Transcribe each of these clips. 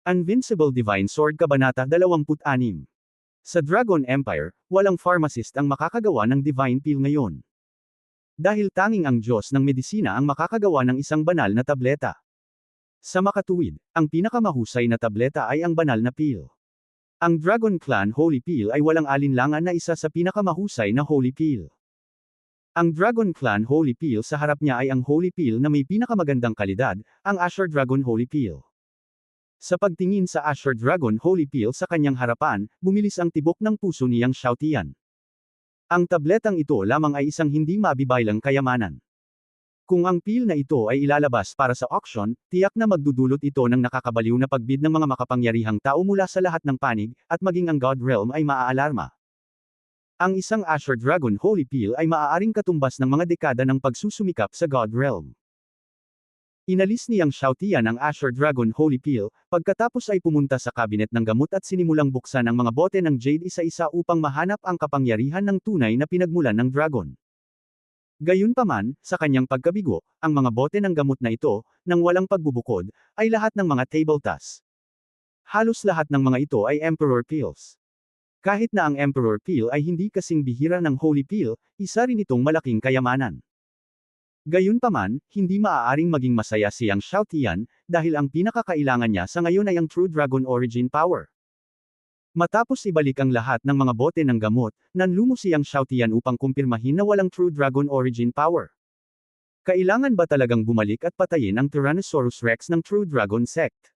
Invincible Divine Sword Kabanata 26. Sa Dragon Empire, walang pharmacist ang makakagawa ng Divine Pill ngayon. Dahil tanging ang Diyos ng medisina ang makakagawa ng isang banal na tableta. Sa makatuwid, ang pinakamahusay na tableta ay ang banal na pill. Ang Dragon Clan Holy Pill ay walang alinlangan na isa sa pinakamahusay na Holy Pill. Ang Dragon Clan Holy Pill sa harap niya ay ang Holy Pill na may pinakamagandang kalidad, ang Azure Dragon Holy Pill. Sa pagtingin sa Azure Dragon Holy Pill sa kanyang harapan, bumilis ang tibok ng puso niyang Xiaotian. Ang tabletang ito lamang ay isang hindi mabibaylang kayamanan. Kung ang pill na ito ay ilalabas para sa auction, tiyak na magdudulot ito ng nakakabaliw na pagbid ng mga makapangyarihang tao mula sa lahat ng panig, at maging ang God Realm ay maaalarma. Ang isang Azure Dragon Holy Pill ay maaaring katumbas ng mga dekada ng pagsusumikap sa God Realm. Inalis niyang Xiaotian ang Azure Dragon Holy Pill, pagkatapos ay pumunta sa kabinet ng gamot at sinimulang buksan ang mga bote ng Jade isa-isa upang mahanap ang kapangyarihan ng tunay na pinagmulan ng dragon. Gayunpaman, sa kanyang pagkabigo, ang mga bote ng gamot na ito, nang walang pagbubukod, ay lahat ng mga table tas. Halos lahat ng mga ito ay Emperor Pills. Kahit na ang Emperor Pill ay hindi kasing bihira ng Holy Pill, isa rin itong malaking kayamanan. Gayunpaman, hindi maaaring maging masaya siyang Xiaotian, dahil ang pinakakailangan niya sa ngayon ay ang True Dragon Origin Power. Matapos ibalik ang lahat ng mga bote ng gamot, nanlumo siyang Xiaotian upang kumpirmahin na walang True Dragon Origin Power. Kailangan ba talagang bumalik at patayin ang Tyrannosaurus Rex ng True Dragon Sect?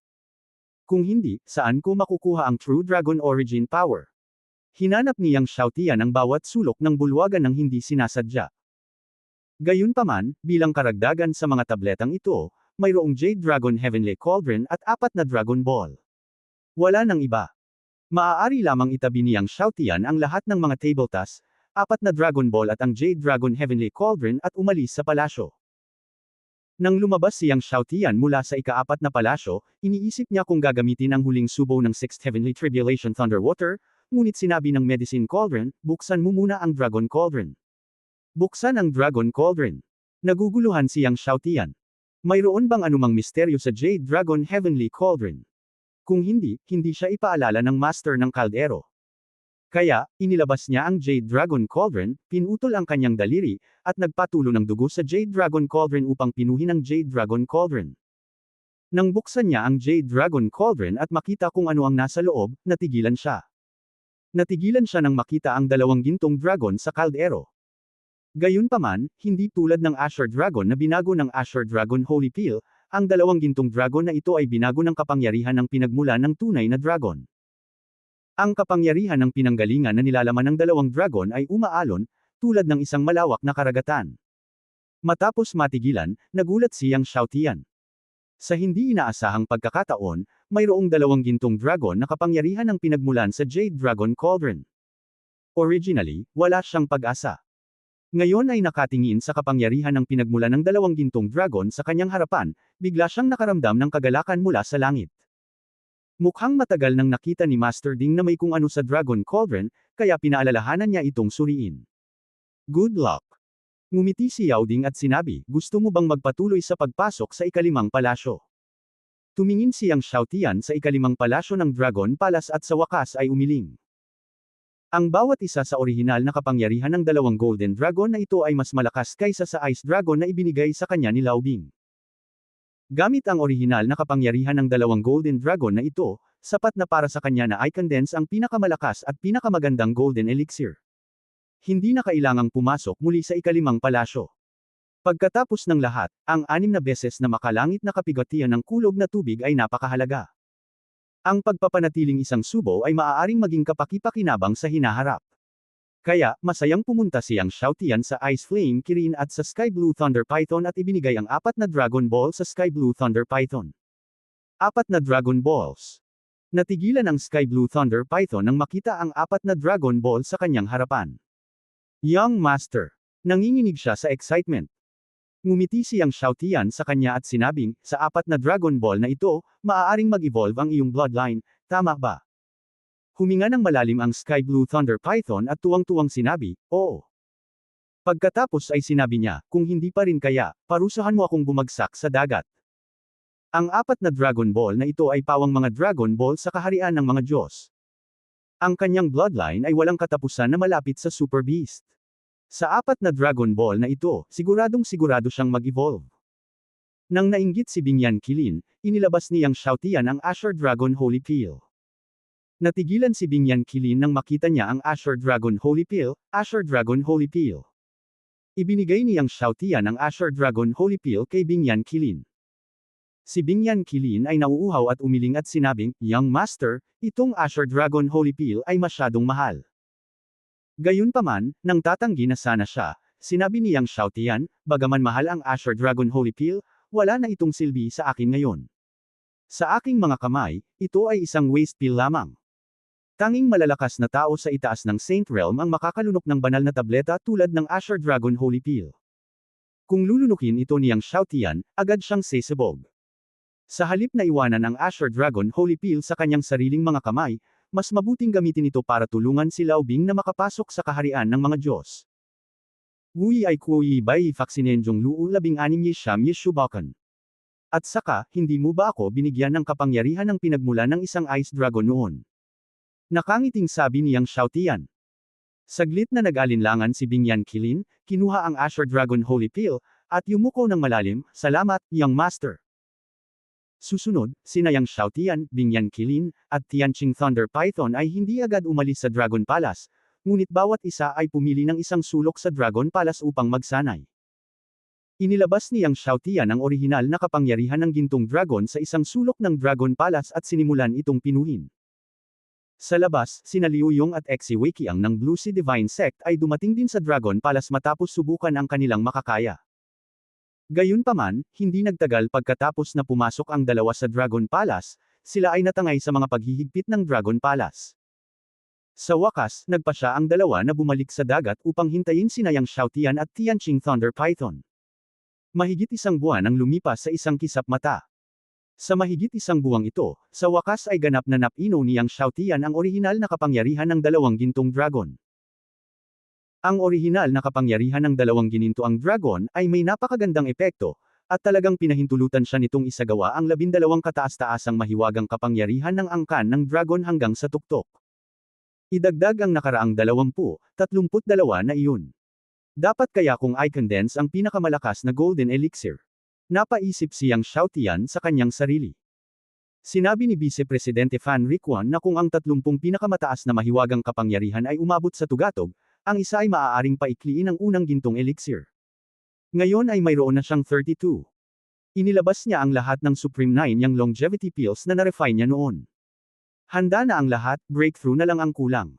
Kung hindi, saan ko makukuha ang True Dragon Origin Power? Hinanap niyang Xiaotian ang bawat sulok ng bulwagan ng hindi sinasadya. Gayunpaman, bilang karagdagan sa mga tabletang ito, mayroong Jade Dragon Heavenly Cauldron at 4 na Dragon Ball. Wala nang iba. Maaari lamang itabi niyang Xiaotian ang lahat ng mga table tas, 4 na Dragon Ball at ang Jade Dragon Heavenly Cauldron at umalis sa palasyo. Nang lumabas siyang Xiaotian mula sa ika-4 na palasyo, iniisip niya kung gagamitin ang huling subo ng 6th Heavenly Tribulation Thunder Water, ngunit sinabi ng Medicine Cauldron, buksan mo muna ang Dragon Cauldron. Buksan ang Dragon Cauldron. Naguguluhan siyang Xiaotian. Mayroon bang anumang misteryo sa Jade Dragon Heavenly Cauldron? Kung hindi, hindi siya ipaalala ng Master ng Kaldero. Kaya, inilabas niya ang Jade Dragon Cauldron, pinutol ang kanyang daliri, at nagpatulo ng dugo sa Jade Dragon Cauldron upang pinuhin ang Jade Dragon Cauldron. Nang buksan niya ang Jade Dragon Cauldron at makita kung ano ang nasa loob, natigilan siya. Natigilan siya nang makita ang 2 gintong dragon sa kaldero. Gayunpaman, hindi tulad ng Azure Dragon na binago ng Azure Dragon Holy Pill, ang 2 gintong dragon na ito ay binago ng kapangyarihan ng pinagmulan ng tunay na dragon. Ang kapangyarihan ng pinanggalingan na nilalaman ng 2 dragon ay umaalon, tulad ng isang malawak na karagatan. Matapos matigilan, nagulat siyang Xiaotian. Sa hindi inaasahang pagkakataon, mayroong 2 gintong dragon na kapangyarihan ng pinagmulan sa Jade Dragon Cauldron. Originally, wala siyang pag-asa. Ngayon ay nakatingin sa kapangyarihan ng pinagmulan ng 2 gintong dragon sa kanyang harapan, bigla siyang nakaramdam ng kagalakan mula sa langit. Mukhang matagal nang nakita ni Master Ding na may kung ano sa Dragon Cauldron, kaya pinaalalahanan niya itong suriin. Good luck! Ngumiti si Yao Ding at sinabi, gusto mo bang magpatuloy sa pagpasok sa ika-5 palasyo? Tumingin siyang Xiaotian sa ika-5 palasyo ng Dragon Palace at sa wakas ay umiling. Ang bawat isa sa orihinal na kapangyarihan ng 2 Golden Dragon na ito ay mas malakas kaysa sa Ice Dragon na ibinigay sa kanya ni Lao Bing. Gamit ang orihinal na kapangyarihan ng 2 Golden Dragon na ito, sapat na para sa kanya na i-condense ang pinakamalakas at pinakamagandang Golden Elixir. Hindi na kailangang pumasok muli sa ika-5 palasyo. Pagkatapos ng lahat, ang 6 na beses na makalangit na kapigatian ng kulog na tubig ay napakahalaga. Ang pagpapanatiling isang subo ay maaaring maging kapaki-pakinabang sa hinaharap. Kaya, masayang pumunta siyang Xiaotian sa Ice Flame Kirin at sa Sky Blue Thunder Python at ibinigay ang 4 na Dragon Ball sa Sky Blue Thunder Python. 4 na Dragon Balls. Natigilan ang Sky Blue Thunder Python nang makita ang 4 na Dragon Ball sa kanyang harapan. Young Master. Nanginginig siya sa excitement. Ngumiti siyang Xiaotian sa kanya at sinabing, sa 4 na Dragon Ball na ito, maaaring mag-evolve ang iyong bloodline, tama ba? Huminga ng malalim ang Sky Blue Thunder Python at tuwang-tuwang sinabi, oo. Pagkatapos ay sinabi niya, kung hindi pa rin kaya, parusahan mo akong bumagsak sa dagat. Ang 4 na Dragon Ball na ito ay pawang mga Dragon Ball sa kaharian ng mga Diyos. Ang kanyang bloodline ay walang katapusan na malapit sa Super Beast. Sa 4 na Dragon Ball na ito, siguradong sigurado siyang mag-evolve. Nang nainggit si Binyan Qilin, inilabas niyang Shoutian ang Azure Dragon Holy Peel. Natigilan si Binyan Qilin nang makita niya ang Azure Dragon Holy Peel, Azure Dragon Holy Peel. Ibinigay niyang Shoutian ang Azure Dragon Holy Peel kay Binyan Qilin. Si Binyan Qilin ay nauuhaw at umiling at sinabing, "Young Master, itong Azure Dragon Holy Peel ay masyadong mahal." Gayunpaman, nang tatanggi na sana siya, sinabi niyang Shoutian, "Bagaman mahal ang Azure Dragon Holy Peel, wala na itong silbi sa akin ngayon. Sa aking mga kamay, ito ay isang waste pill lamang. Tanging malalakas na tao sa itaas ng Saint Realm ang makakalunok ng banal na tableta tulad ng Azure Dragon Holy Peel." Kung lulunukin ito niyang Shoutian, agad siyang sesabog. Sa halip na iwanan ang Azure Dragon Holy Peel sa kanyang sariling mga kamay, mas mabuting gamitin ito para tulungan si Lao Bing na makapasok sa kaharian ng mga Diyos. Wui ay kuyi bai faksinenjong luu 16 yisham yishubakan. At saka, hindi mo ba ako binigyan ng kapangyarihan ng pinagmula ng isang Ice Dragon noon? Nakangiting sabi niyang Shoutian. Saglit na nag-alinlangan si Binyan Qilin, kinuha ang Azure Dragon Holy Peel, at yumuko ng malalim, "Salamat, Young Master." Susunod, sina Yang Shoutian, Binyan Qilin, at Tianqing Thunder Python ay hindi agad umalis sa Dragon Palace, ngunit bawat isa ay pumili ng isang sulok sa Dragon Palace upang magsanay. Inilabas ni Yang Shoutian ang orihinal na kapangyarihan ng gintong dragon sa isang sulok ng Dragon Palace at sinimulan itong pinuhin. Sa labas, sina Liu Yong at Exi Weiqiang ng Blue Sea Divine Sect ay dumating din sa Dragon Palace matapos subukan ang kanilang makakaya. Gayunpaman, hindi nagtagal pagkatapos na pumasok ang dalawa sa Dragon Palace, sila ay natangay sa mga paghihigpit ng Dragon Palace. Sa wakas, nagpasya ang dalawa na bumalik sa dagat upang hintayin sina Yang Shoutian at Tianqing Thunder Python. Mahigit isang buwan ang lumipas sa isang kisap mata. Sa mahigit isang buwang ito, sa wakas ay ganap na napino ni Yang Shoutian ang orihinal na kapangyarihan ng dalawang gintong dragon. Ang orihinal na kapangyarihan ng dalawang ginintoang dragon ay may napakagandang epekto, at talagang pinahintulutan siya nitong isagawa ang 12 kataas-taasang mahiwagang kapangyarihan ng angkan ng dragon hanggang sa tuktok. Idagdag ang nakaraang 32 na iyon. Dapat kaya kung i-condense ang pinakamalakas na golden elixir? Napaisip si Yang Shoutian sa kanyang sarili. Sinabi ni Vice Presidente Fan Riquan na kung ang 30 pinakamataas na mahiwagang kapangyarihan ay umabot sa tugatog, ang isa ay maaaring paikliin ang unang gintong elixir. Ngayon ay mayroon na siyang 32. Inilabas niya ang lahat ng Supreme 9 Yang longevity pills na na-refine niya noon. Handa na ang lahat, breakthrough na lang ang kulang.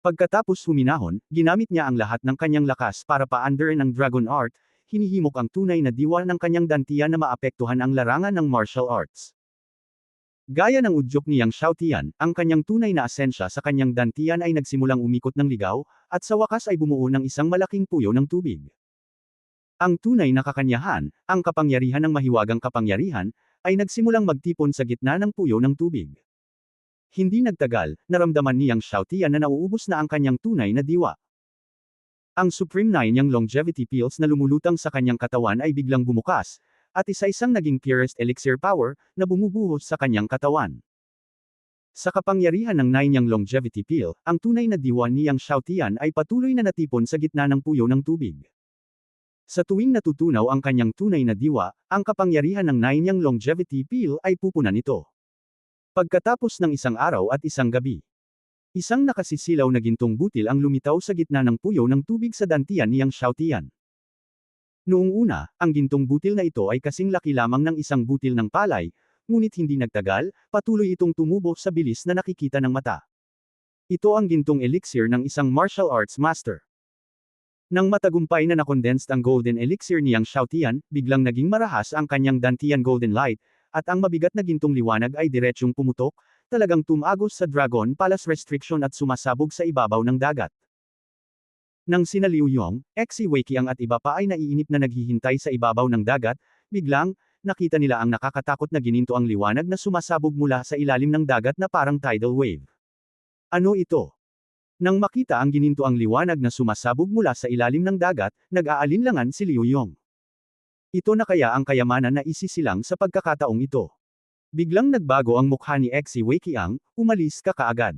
Pagkatapos huminahon, ginamit niya ang lahat ng kanyang lakas para paandarin ang Dragon Art, hinihimok ang tunay na diwa ng kanyang dantian na maapektuhan ang larangan ng martial arts. Gaya ng udyok ni Yang Shoutian, ang kanyang tunay na asensya sa kanyang dantian ay nagsimulang umikot ng ligaw, at sa wakas ay bumuo ng isang malaking puyo ng tubig. Ang tunay na kakanyahan, ang kapangyarihan ng mahiwagang kapangyarihan, ay nagsimulang magtipon sa gitna ng puyo ng tubig. Hindi nagtagal, naramdaman ni Yang Shoutian na nauubos na ang kanyang tunay na diwa. Ang Supreme 9 Yang longevity pills na lumulutang sa kanyang katawan ay biglang bumukas, at isa-isang naging purest elixir power, na bumubuhos sa kanyang katawan. Sa kapangyarihan ng 9 Yang longevity pill, ang tunay na diwa ni Yang Shoutian ay patuloy na natipon sa gitna ng puyo ng tubig. Sa tuwing natutunaw ang kanyang tunay na diwa, ang kapangyarihan ng 9 Yang longevity pill ay pupunan ito. Pagkatapos ng isang araw at isang gabi, isang nakasisilaw na gintong butil ang lumitaw sa gitna ng puyo ng tubig sa dantian ni Yang Shoutian. Noong una, ang gintong butil na ito ay kasing laki lamang ng isang butil ng palay, ngunit hindi nagtagal, patuloy itong tumubo sa bilis na nakikita ng mata. Ito ang gintong elixir ng isang martial arts master. Nang matagumpay na nakondensed ang golden elixir ni Yang Shoutian, biglang naging marahas ang kanyang dantian golden light, at ang mabigat na gintong liwanag ay diretsyong pumutok, talagang tumagos sa Dragon Palace restriction at sumasabog sa ibabaw ng dagat. Nang sina Liu Yong, Exi Weiqiang at iba pa ay naiinip na naghihintay sa ibabaw ng dagat, biglang, nakita nila ang nakakatakot na gininto ang liwanag na sumasabog mula sa ilalim ng dagat na parang tidal wave. Ano ito? Nang makita ang gininto ang liwanag na sumasabog mula sa ilalim ng dagat, nag-aalinlangan si Liu Yong. Ito na kaya ang kayamanan na isisilang sa pagkakataong ito. Biglang nagbago ang mukha ni Exi Weiqiang, umalis ka kaagad.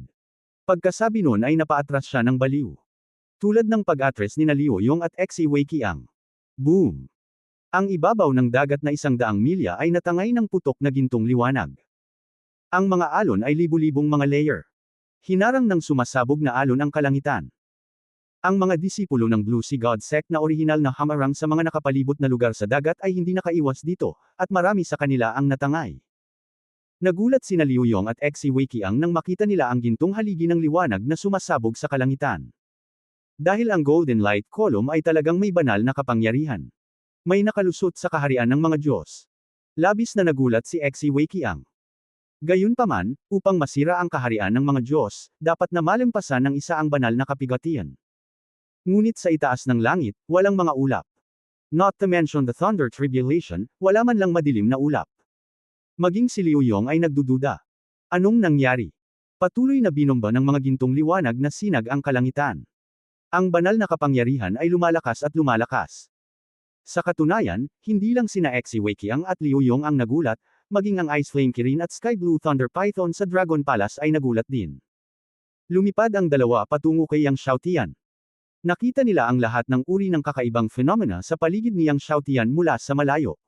Pagkasabi nun ay napaatras siya ng baliw. Tulad ng pag-atres ni Liu Yong at Exi Weiqiang. Boom! Ang ibabaw ng dagat na 100 milya ay natangay ng putok na gintong liwanag. Ang mga alon ay libu-libong mga layer. Hinarang ng sumasabog na alon ang kalangitan. Ang mga disipulo ng Blue Sea God Sect na orihinal na hamarang sa mga nakapalibot na lugar sa dagat ay hindi nakaiwas dito, at marami sa kanila ang natangay. Nagulat sina Liu Yong at Exi Weiqiang nang makita nila ang gintong haligi ng liwanag na sumasabog sa kalangitan. Dahil ang Golden Light Column ay talagang may banal na kapangyarihan. May nakalusot sa kaharian ng mga Diyos. Labis na nagulat si Exi Weiqiang. Gayunpaman, upang masira ang kaharian ng mga Diyos, dapat na malampasan ng isa ang banal na kapigatian. Ngunit sa itaas ng langit, walang mga ulap. Not to mention the thunder tribulation, wala man lang madilim na ulap. Maging si Liu Yong ay nagdududa. Anong nangyari? Patuloy na binomba ng mga gintong liwanag na sinag ang kalangitan. Ang banal na kapangyarihan ay lumalakas at lumalakas. Sa katunayan, hindi lang sina Exi Weiqiang at Liu Yong ang nagulat, maging ang Ice Flame Kirin at Sky Blue Thunder Python sa Dragon Palace ay nagulat din. Lumipad ang dalawa patungo kay Yang Xiaotian. Nakita nila ang lahat ng uri ng kakaibang phenomena sa paligid ni Yang Xiaotian mula sa malayo.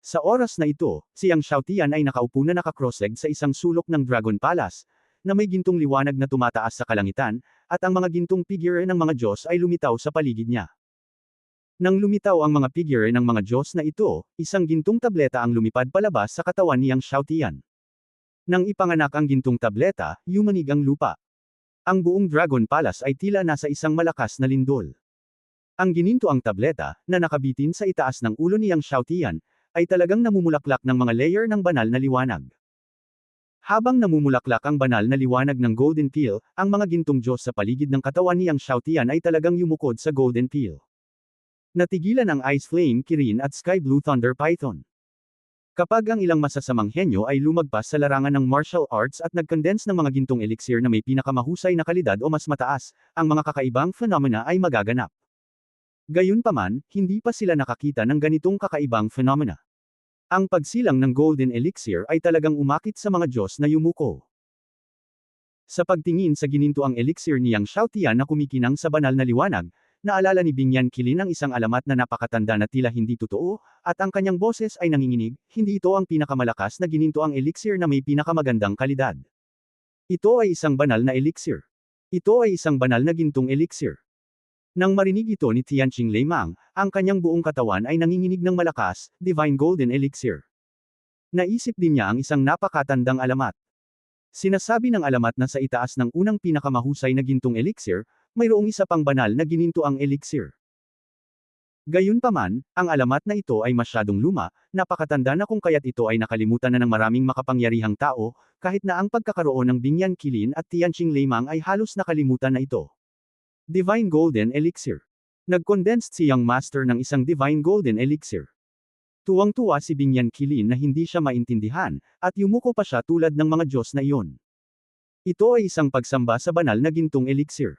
Sa oras na ito, si Yang Xiaotian ay nakaupo na naka-cross-legged sa isang sulok ng Dragon Palace, na may gintong liwanag na tumataas sa kalangitan, at ang mga gintong figure ng mga Diyos ay lumitaw sa paligid niya. Nang lumitaw ang mga figure ng mga Diyos na ito, isang gintong tableta ang lumipad palabas sa katawan ni Yang Xiaotian. Nang ipanganak ang gintong tableta, yumanig ang lupa. Ang buong Dragon Palace ay tila nasa isang malakas na lindol. Ang gininto ang tableta, na nakabitin sa itaas ng ulo ni Yang Xiaotian, ay talagang namumulaklak ng mga layer ng banal na liwanag. Habang namumulaklak ang banal na liwanag ng Golden Peel, ang mga gintong Diyos sa paligid ng katawan ni Yang Xiaotian ay talagang yumukod sa Golden Peel. Natigilan ang Ice Flame Kirin at Sky Blue Thunder Python. Kapag ang ilang masasamang henyo ay lumagpas sa larangan ng martial arts at nag-condense ng mga gintong elixir na may pinakamahusay na kalidad o mas mataas, ang mga kakaibang phenomena ay magaganap. Gayunpaman, hindi pa sila nakakita ng ganitong kakaibang phenomena. Ang pagsilang ng Golden Elixir ay talagang umakit sa mga Diyos na yumuko. Sa pagtingin sa ginintoang elixir ni Yang Xiaotian na kumikinang sa banal na liwanag, naalala ni Binyan Qilin ang isang alamat na napakatanda na tila hindi totoo, at ang kanyang boses ay nanginginig, hindi ito ang pinakamalakas na ginintoang elixir na may pinakamagandang kalidad. Ito ay isang banal na elixir. Ito ay isang banal na gintong elixir. Nang marinig ito ni Tianqing Leimang, ang kanyang buong katawan ay nanginginig ng malakas, Divine Golden Elixir. Naisip din niya ang isang napakatandang alamat. Sinasabi ng alamat na sa itaas ng unang pinakamahusay na gintong elixir, mayroong isa pang banal na ginintoang elixir. Gayunpaman, ang alamat na ito ay masyadong luma, napakatanda na kung kaya't ito ay nakalimutan na ng maraming makapangyarihang tao, kahit na ang pagkakaroon ng Binyan Qilin at Tianqing Leimang ay halos nakalimutan na ito. Divine Golden Elixir. Nag-condensed si Young Master ng isang Divine Golden Elixir. Tuwang-tuwa si Binyan Qilin na hindi siya maintindihan, at yumuko pa siya tulad ng mga Diyos na iyon. Ito ay isang pagsamba sa banal na gintong elixir.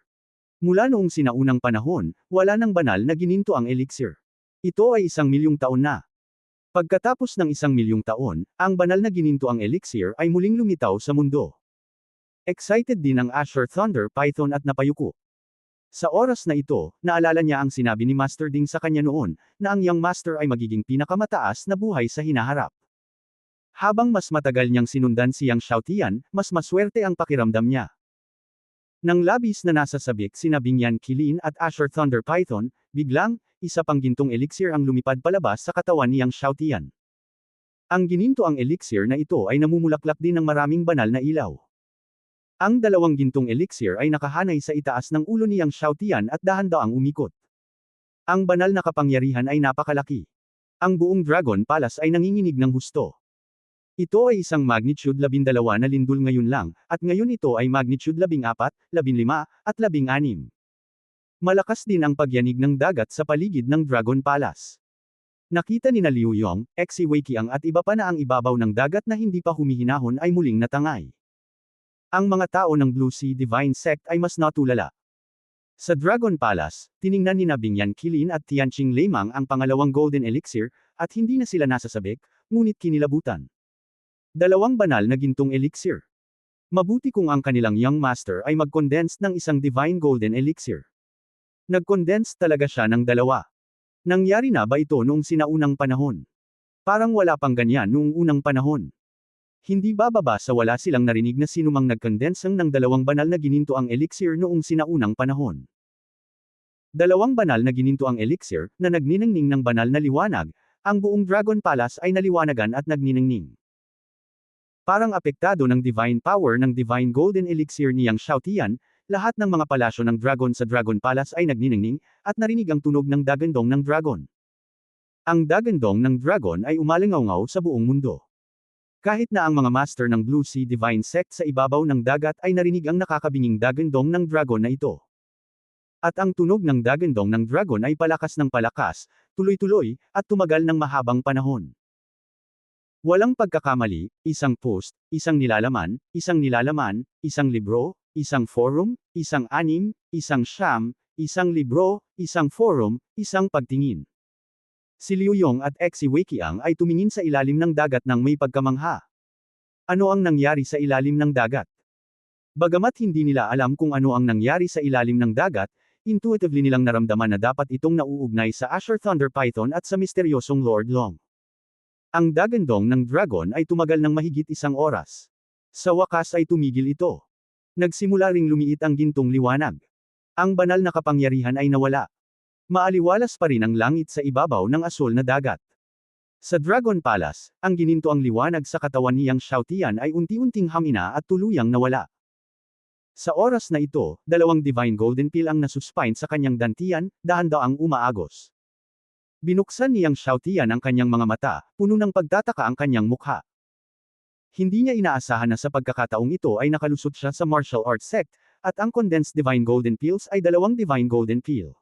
Mula noong sinaunang panahon, wala nang banal na gininto ang elixir. Ito ay 1,000,000 taon na. Pagkatapos ng 1,000,000 taon, ang banal na gininto ang elixir ay muling lumitaw sa mundo. Excited din ang Azure Thunder Python at napayuko. Sa oras na ito, naalala niya ang sinabi ni Master Ding sa kanya noon, na ang Young Master ay magiging pinakamataas na buhay sa hinaharap. Habang mas matagal niyang sinundan si Yang Xiaotian, mas maswerte ang pakiramdam niya. Nang labis na nasa sabik sina Binyan Qilin at Azure Thunder Python, biglang, isa pang gintong elixir ang lumipad palabas sa katawan ni Yang Xiaotian. Ang gininto ang elixir na ito ay namumulaklak din ng maraming banal na ilaw. Ang dalawang gintong elixir ay nakahanay sa itaas ng ulo ni Yang Xiaotian at dahan-daang umikot. Ang banal na kapangyarihan ay napakalaki. Ang buong Dragon Palace ay nanginginig ng husto. Ito ay isang magnitude 12 na lindol ngayon lang, at ngayon ito ay magnitude 14, 15, at 16. Malakas din ang pagyanig ng dagat sa paligid ng Dragon Palace. Nakita ni Liu Yong, Exi Weiqiang at iba pa na ang ibabaw ng dagat na hindi pa humihinahon ay muling natangay. Ang mga tao ng Blue Sea Divine Sect ay mas natulala. Sa Dragon Palace, tiningnan ni Binyan Qilin at Tianqing Lemang ang pangalawang Golden Elixir, at hindi na sila nasasabik, ngunit kinilabutan. Dalawang banal na gintong elixir. Mabuti kung ang kanilang Young Master ay mag-condense ng isang Divine Golden Elixir. Nag-condense talaga siya ng dalawa. Nangyari na ba ito noong sinaunang panahon? Parang wala pang ganyan noong unang panahon. Hindi bababa sa wala silang narinig na sinumang nag-condense ng dalawang banal na gininto ang elixir noong sinaunang panahon. Dalawang banal na gininto ang elixir, na nagniningning ng banal na liwanag, ang buong Dragon Palace ay naliwanagan at nagniningning. Parang apektado ng divine power ng Divine Golden Elixir ni Yang Xiaotian, lahat ng mga palasyo ng dragon sa Dragon Palace ay nagniningning, at narinig ang tunog ng dagandong ng dragon. Ang dagandong ng dragon ay umalingaw sa buong mundo. Kahit na ang mga master ng Blue Sea Divine Sect sa ibabaw ng dagat ay narinig ang nakakabinging dagandong ng dragon na ito. At ang tunog ng dagandong ng dragon ay palakas ng palakas, tuloy-tuloy, at tumagal ng mahabang panahon. Walang pagkakamali, isang post, isang nilalaman, isang libro, isang forum, isang anim, isang siyam, isang libro, isang forum, isang pagtingin. Si Liu Yong at Xi Weiqiang ay tumingin sa ilalim ng dagat ng may pagkamangha. Ano ang nangyari sa ilalim ng dagat? Bagamat hindi nila alam kung ano ang nangyari sa ilalim ng dagat, intuitively nilang naramdaman na dapat itong nauugnay sa Azure Thunder Python at sa misteryosong Lord Long. Ang dagandong ng dragon ay tumagal ng mahigit isang oras. Sa wakas ay tumigil ito. Nagsimula ring lumiit ang gintong liwanag. Ang banal na kapangyarihan ay nawala. Maaliwalas pa rin ang langit sa ibabaw ng asul na dagat. Sa Dragon Palace, ang gininto ang liwanag sa katawan ni Yang Xiaotian ay unti-unting hamina at tuluyang nawala. Sa oras na ito, dalawang Divine Golden Pill ang nasuspine sa kanyang dantian, dahan-daang umaagos. Binuksan ni Yang Xiaotian ang kanyang mga mata, puno ng pagtataka ang kanyang mukha. Hindi niya inaasahan na sa pagkakataong ito ay nakalusot siya sa martial arts sect, at ang condensed Divine Golden Pills ay dalawang Divine Golden Pill.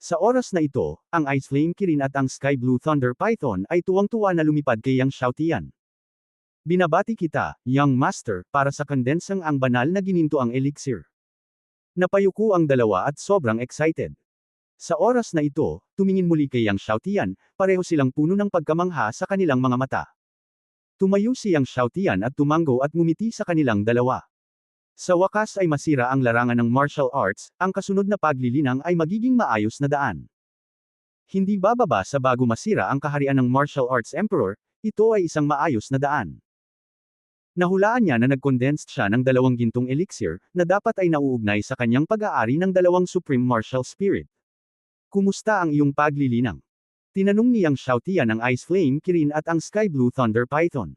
Sa oras na ito, ang Ice Flame Kirin at ang Sky Blue Thunder Python ay tuwang-tuwa na lumipad kay Yang Xiaotian. Binabati kita, Young Master, para sa kondensang ang banal na gininto ang elixir. Napayuko ang dalawa at sobrang excited. Sa oras na ito, tumingin muli kay Yang Xiaotian, pareho silang puno ng pagkamangha sa kanilang mga mata. Tumayo si Yang Xiaotian at tumanggo at ngumiti sa kanilang dalawa. Sa wakas ay masira ang larangan ng martial arts, ang kasunod na paglilinang ay magiging maayos na daan. Hindi bababa sa bago masira ang kaharian ng martial arts emperor, ito ay isang maayos na daan. Nahulaan niya na nag-condensed siya ng dalawang gintong elixir, na dapat ay nauugnay sa kanyang pag-aari ng dalawang supreme martial spirit. Kumusta ang iyong paglilinang? Tinanong ni Yang Xiaotian ang Ice Flame Kirin at ang Sky Blue Thunder Python.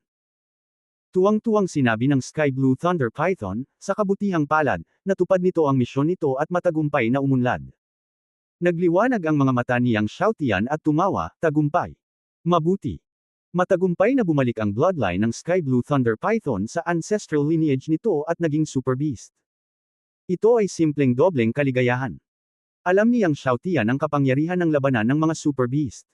Tuwang-tuwang sinabi ng Sky Blue Thunder Python, sa kabutihang palad, natupad nito ang misyon nito at matagumpay na umunlad. Nagliwanag ang mga mata ni Yang Xiaotian at tumawa, tagumpay. Mabuti. Matagumpay na bumalik ang bloodline ng Sky Blue Thunder Python sa ancestral lineage nito at naging Super Beast. Ito ay simpleng dobleng kaligayahan. Alam ni Yang Xiaotian ang kapangyarihan ng labanan ng mga Super Beast.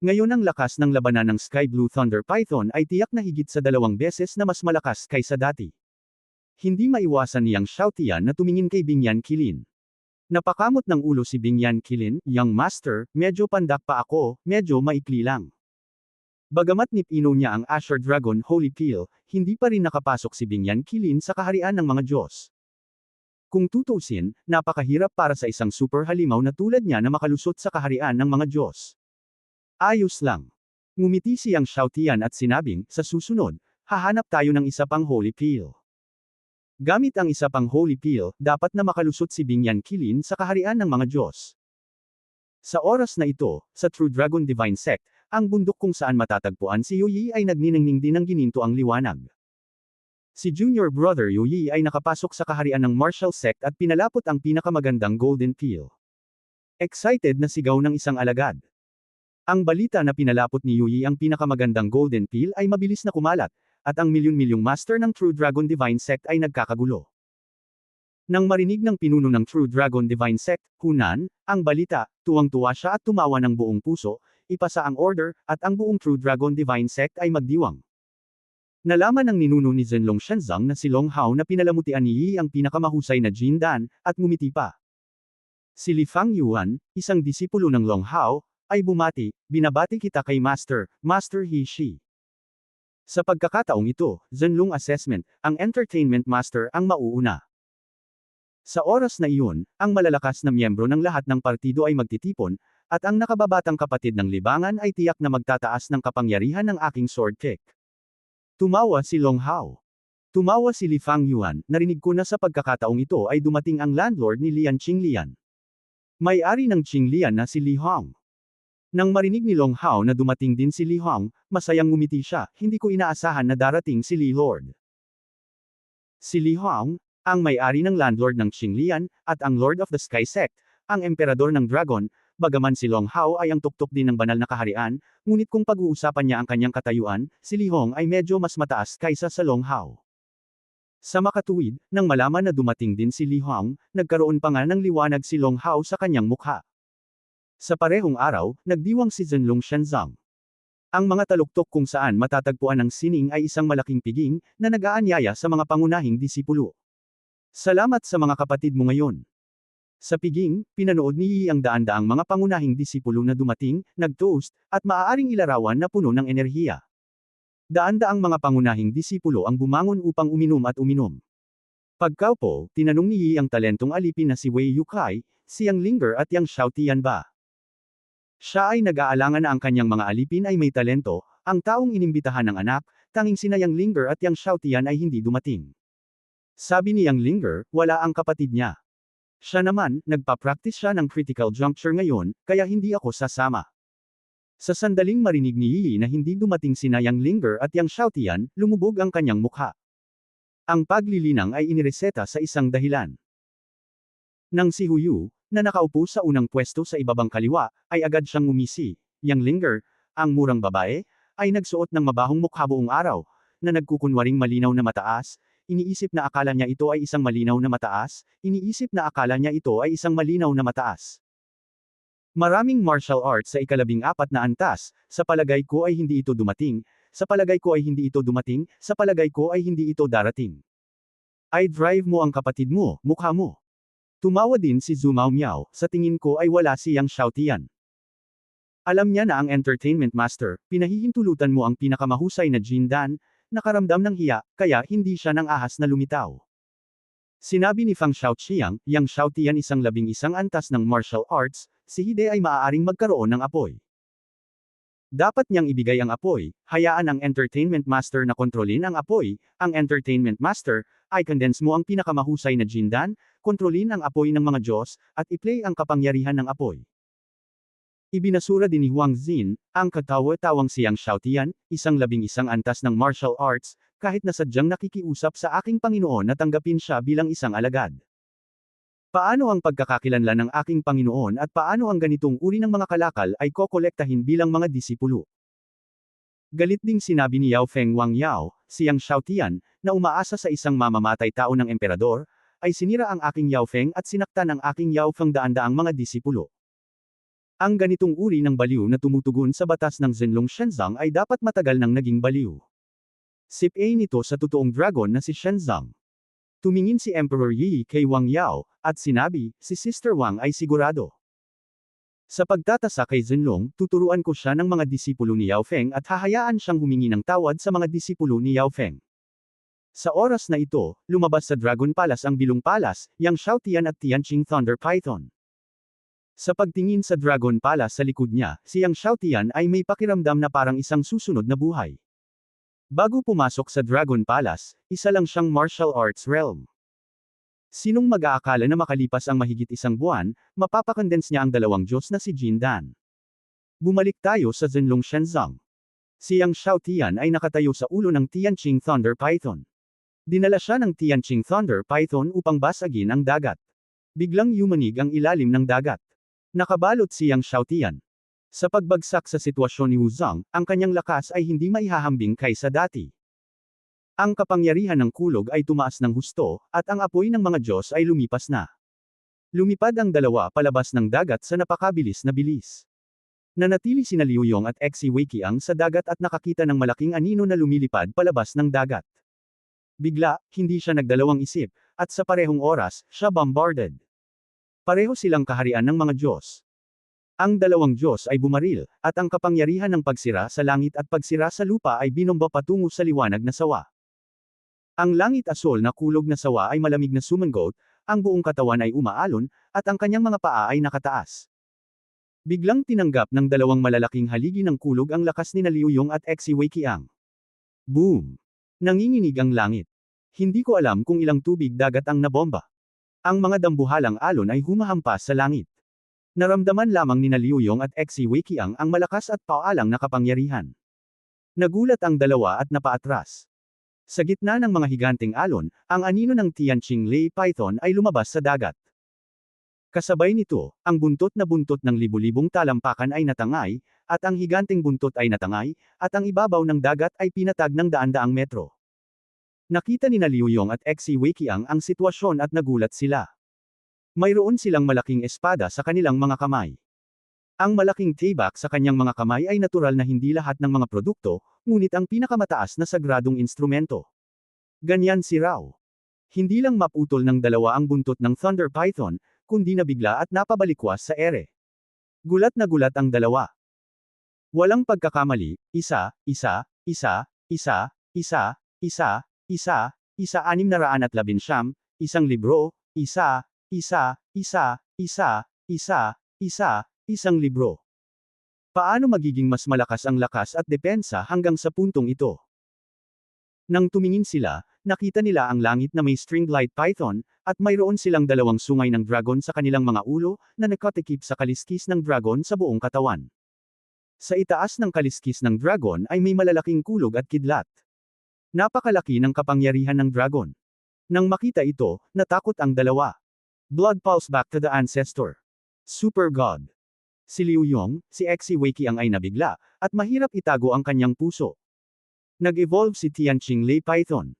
Ngayon ang lakas ng labanan ng Sky Blue Thunder Python ay tiyak na higit sa 2 beses na mas malakas kaysa dati. Hindi maiwasan ni Yang Xiaotian na tumingin kay Binyan Qilin. Napakamot ng ulo si Binyan Qilin, Young Master, medyo pandak pa ako, medyo maikli lang. Bagamat nipino niya ang Azure Dragon Holy Peel, hindi pa rin nakapasok si Binyan Qilin sa kaharian ng mga Diyos. Kung tutuusin, napakahirap para sa isang super halimaw na tulad niya na makalusot sa kaharian ng mga Diyos. Ayos lang. Ngumiti si Yang Xiaotian at sinabing, sa susunod, hahanap tayo ng isa pang Holy Peel. Gamit ang isa pang Holy Peel, dapat na makalusot si Binyan Qilin sa kaharian ng mga Diyos. Sa oras na ito, sa True Dragon Divine Sect, ang bundok kung saan matatagpuan si Yu Yi ay nagniningning din ng gininto ang liwanag. Si Junior Brother Yu Yi ay nakapasok sa kaharian ng martial sect at pinalapot ang pinakamagandang Golden Peel. Excited na sigaw ng isang alagad. Ang balita na pinalapot ni Yu Yi ang pinakamagandang Golden Peel ay mabilis na kumalat, at ang milyon-milyong master ng True Dragon Divine Sect ay nagkakagulo. Nang marinig ng pinuno ng True Dragon Divine Sect, Hunan, ang balita, tuwang-tuwa siya at tumawa ng buong puso, ipasa ang order, at ang buong True Dragon Divine Sect ay magdiwang. Nalaman ng ninuno ni Zhenlong Shenzong na si Long Hao na pinalamutian ni Yi ang pinakamahusay na Jindan, at ngumiti pa. Si Li Fang Yuan, isang disipulo ng Long Hao, ay bumati, binabati kita kay Master, Master He Shi. Sa pagkakataong ito, Zhenlong Assessment, ang Entertainment Master ang mauuna. Sa oras na iyon, ang malalakas na miyembro ng lahat ng partido ay magtitipon, at ang nakababatang kapatid ng libangan ay tiyak na magtataas ng kapangyarihan ng aking sword kick. Tumawa si Long Hao. Tumawa si Li Fang Yuan, narinig ko na sa pagkakataong ito ay dumating ang landlord ni Lian Qinglian. May-ari ng Qinglian na si Li Hong. Nang marinig ni Long Hao na dumating din si Li Hong, masayang ngumiti siya, hindi ko inaasahan na darating si Li Lord. Si Li Hong, ang may-ari ng landlord ng Qinglian, at ang Lord of the Sky Sect, ang emperador ng Dragon, bagaman si Long Hao ay ang tuktok din ng banal na kaharian, ngunit kung pag-uusapan niya ang kanyang katayuan, si Li Hong ay medyo mas mataas kaysa sa Long Hao. Sa makatuwid, nang malaman na dumating din si Li Hong, nagkaroon pa nga ng liwanag si Long Hao sa kanyang mukha. Sa parehong araw, nagdiwang si Zhenlong Shenzong. Ang mga taluktok kung saan matatagpuan ang sining ay isang malaking piging, na nag-aanyaya sa mga pangunahing disipulo. Salamat sa mga kapatid mo ngayon. Sa piging, pinanood ni Yi ang daan-daang mga pangunahing disipulo na dumating, nag-toast, at maaaring ilarawan na puno ng enerhiya. Daan-daang mga pangunahing disipulo ang bumangon upang uminom at uminom. Pagkaupo, tinanong ni Yi ang talentong alipin na si Wei Yukai, si Yang Linger at Yang Xiaotian ba. Siya ay nag-aalangan na ang kanyang mga alipin ay may talento, ang taong inimbitahan ng anak, tanging sina Yang Linger at Yang Xiaotian ay hindi dumating. Sabi ni Yang Linger, wala ang kapatid niya. Siya naman, nagpa-practice siya ng critical juncture ngayon, kaya hindi ako sasama. Sa sandaling marinig ni Yi na hindi dumating sina Yang Linger at Yang Xiaotian, lumubog ang kanyang mukha. Ang paglilinang ay inireseta sa isang dahilan. Nang si Huyu, na nakaupo sa unang pwesto sa ibabang kaliwa, ay agad siyang ngumisi. Yang Linger, ang murang babae, ay nagsuot ng mabahong mukha buong araw, na nagkukunwaring malinaw na mataas. Iniisip na akala niya ito ay isang malinaw na mataas, iniisip na akala niya ito ay isang malinaw na mataas. Maraming martial arts sa ika-14 na antas, sa palagay ko ay hindi ito dumating, sa palagay ko ay hindi ito dumating, sa palagay ko ay hindi ito darating. Ay drive mo ang kapatid mo, mukha mo. Tumawa din si Zhu Mao Miao, sa tingin ko ay wala si Yang Xiaotian. Alam niya na ang entertainment master, pinahihintulutan mo ang pinakamahusay na Jindan, nakaramdam ng hiya, kaya hindi siya nang ahas na lumitaw. Sinabi ni Fang Xiaoqiang, Yang Xiaotian isang 11 antas ng martial arts, si Hide ay maaaring magkaroon ng apoy. Dapat niyang ibigay ang apoy, hayaan ang entertainment master na kontrolin ang apoy, ang entertainment master, ay condense mo ang pinakamahusay na Jindan, kontrolin ang apoy ng mga Diyos, at i-play ang kapangyarihan ng apoy. Ibinasura din ni Huang Xin, ang katawa-tawang si Yang Xiaotian, isang 11 antas ng martial arts, kahit na sadyang nakikiusap sa aking Panginoon na tanggapin siya bilang isang alagad. Paano ang pagkakakilanlan ng aking Panginoon at paano ang ganitong uri ng mga kalakal ay kokolektahin bilang mga disipulo? Galit ding sinabi ni Yao Feng Wang Yao, si Yang Xiaotian, na umaasa sa isang mamamatay tao ng emperador, ay sinira ang aking Yao Feng at sinaktan ang aking Yao Feng daan-daang mga disipulo. Ang ganitong uri ng baliw na tumutugon sa batas ng Zhenlong Shenzong ay dapat matagal nang naging baliw. Sip A nito sa totoong dragon na si Shenzong. Tumingin si Emperor Yi kay Wang Yao, at sinabi, si Sister Wang ay sigurado. Sa pagtatasa kay Zhenlong, tuturuan ko siya ng mga disipulo ni Yao Feng at hahayaan siyang humingi ng tawad sa mga disipulo ni Yao Feng. Sa oras na ito, lumabas sa Dragon Palace ang Bilong Palace, Yang Xiaotian at Tianqing Thunder Python. Sa pagtingin sa Dragon Palace sa likod niya, si Yang Xiaotian ay may pakiramdam na parang isang susunod na buhay. Bago pumasok sa Dragon Palace, isa lang siyang martial arts realm. Sinong mag-aakala na makalipas ang mahigit isang buwan, mapapakondense niya ang dalawang Diyos na si Jindan. Bumalik tayo sa Zhenlong Shenzong. Si Yang Xiaotian ay nakatayo sa ulo ng Tianqing Thunder Python. Dinala siya ng Tianqing Thunder Python upang basagin ang dagat. Biglang yumanig ang ilalim ng dagat. Nakabalot si Yang Xiaotian. Sa pagbagsak sa sitwasyon ni Wu Zong, ang kanyang lakas ay hindi maihahambing kaysa dati. Ang kapangyarihan ng kulog ay tumaas ng husto, at ang apoy ng mga Diyos ay lumipas na. Lumipad ang dalawa palabas ng dagat sa napakabilis na bilis. Nanatili sina Liu Yong at Xi Weiqiang sa dagat at nakakita ng malaking anino na lumilipad palabas ng dagat. Bigla, hindi siya nagdalawang isip, at sa parehong oras, siya bombarded. Pareho silang kaharian ng mga Diyos. Ang dalawang Diyos ay bumaril, at ang kapangyarihan ng pagsira sa langit at pagsira sa lupa ay binomba patungo sa liwanag na sawa. Ang langit asol na kulog na sawa ay malamig na sumangot, ang buong katawan ay umaalon, at ang kanyang mga paa ay nakataas. Biglang tinanggap ng dalawang malalaking haligi ng kulog ang lakas ni Liu Yong at Xi Weiqiang. Boom! Nanginginig ang langit. Hindi ko alam kung ilang tubig dagat ang nabomba. Ang mga dambuhalang alon ay humahampas sa langit. Naramdaman lamang ni Liu Yong at Xi Weiqiang ang malakas at paalang na kapangyarihan. Nagulat ang dalawa at napaatras. Sa gitna ng mga higanteng alon, ang anino ng Tianqing Lei Python ay lumabas sa dagat. Kasabay nito, ang buntot na buntot ng libu-libong talampakan ay natangay, at ang higanteng buntot ay natangay, at ang ibabaw ng dagat ay pinatag ng daan-daang metro. Nakita ni Liu Yong at Xi Weiqiang ang sitwasyon at nagulat sila. Mayroon silang malaking espada sa kanilang mga kamay. Ang malaking tibak sa kanyang mga kamay ay natural na hindi lahat ng mga produkto, ngunit ang pinakamataas na sagradong instrumento. Ganyan si Rao. Hindi lang maputol ng dalawa ang buntot ng Thunder Python, kundi nabigla at napabalikwas sa ere. Gulat na gulat ang dalawa. Walang pagkakamali, isa, 619, isang libro, isang libro. Paano magiging mas malakas ang lakas at depensa hanggang sa puntong ito? Nang tumingin sila, nakita nila ang langit na may string light python, at mayroon silang dalawang sungay ng dragon sa kanilang mga ulo, na nakatikip sa kaliskis ng dragon sa buong katawan. Sa itaas ng kaliskis ng dragon ay may malalaking kulog at kidlat. Napakalaki ng kapangyarihan ng dragon. Nang makita ito, natakot ang dalawa. Blood pulse back to the ancestor. Super God. Si Liu Yong, si Xi Weiqiang ay nabigla, at mahirap itago ang kanyang puso. Nag-evolve si Tianqing Lei Python.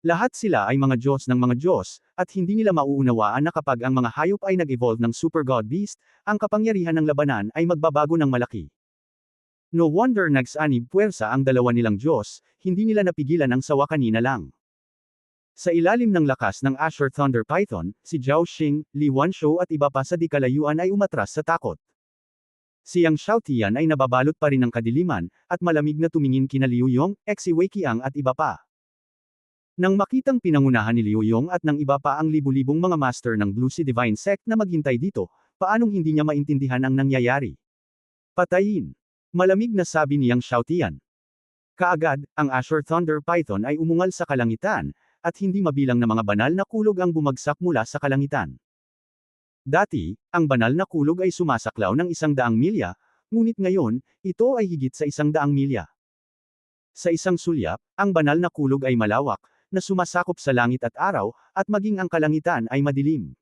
Lahat sila ay mga Diyos ng mga Diyos, at hindi nila mauunawaan na kapag ang mga hayop ay nag-evolve ng Super God Beast, ang kapangyarihan ng labanan ay magbabago ng malaki. No wonder nagsanib puwersa ang dalawa nilang Diyos, hindi nila napigilan ang sawa kanina lang. Sa ilalim ng lakas ng Azure Thunder Python, si Zhao Xing, Li Wanshou at iba pa sa di kalayuan ay umatras sa takot. Si Yang Xiaotian ay nababalot pa rin ng kadiliman, at malamig na tumingin kina Liu Yong, Xi Weiqiang at iba pa. Nang makitang pinangunahan ni Liu Yong at ng iba pa ang libu-libong mga master ng Blue Sea Divine Sect na maghintay dito, paanong hindi niya maintindihan ang nangyayari? Patayin! Malamig na sabi ni Yang Xiaotian. Kaagad, ang Azure Thunder Python ay umungal sa kalangitan, at hindi mabilang na mga banal na kulog ang bumagsak mula sa kalangitan. Dati, ang banal na kulog ay sumasaklaw ng 100 milya, ngunit ngayon, ito ay higit sa 100 milya. Sa isang sulyap, ang banal na kulog ay malawak, na sumasakop sa langit at araw, at maging ang kalangitan ay madilim.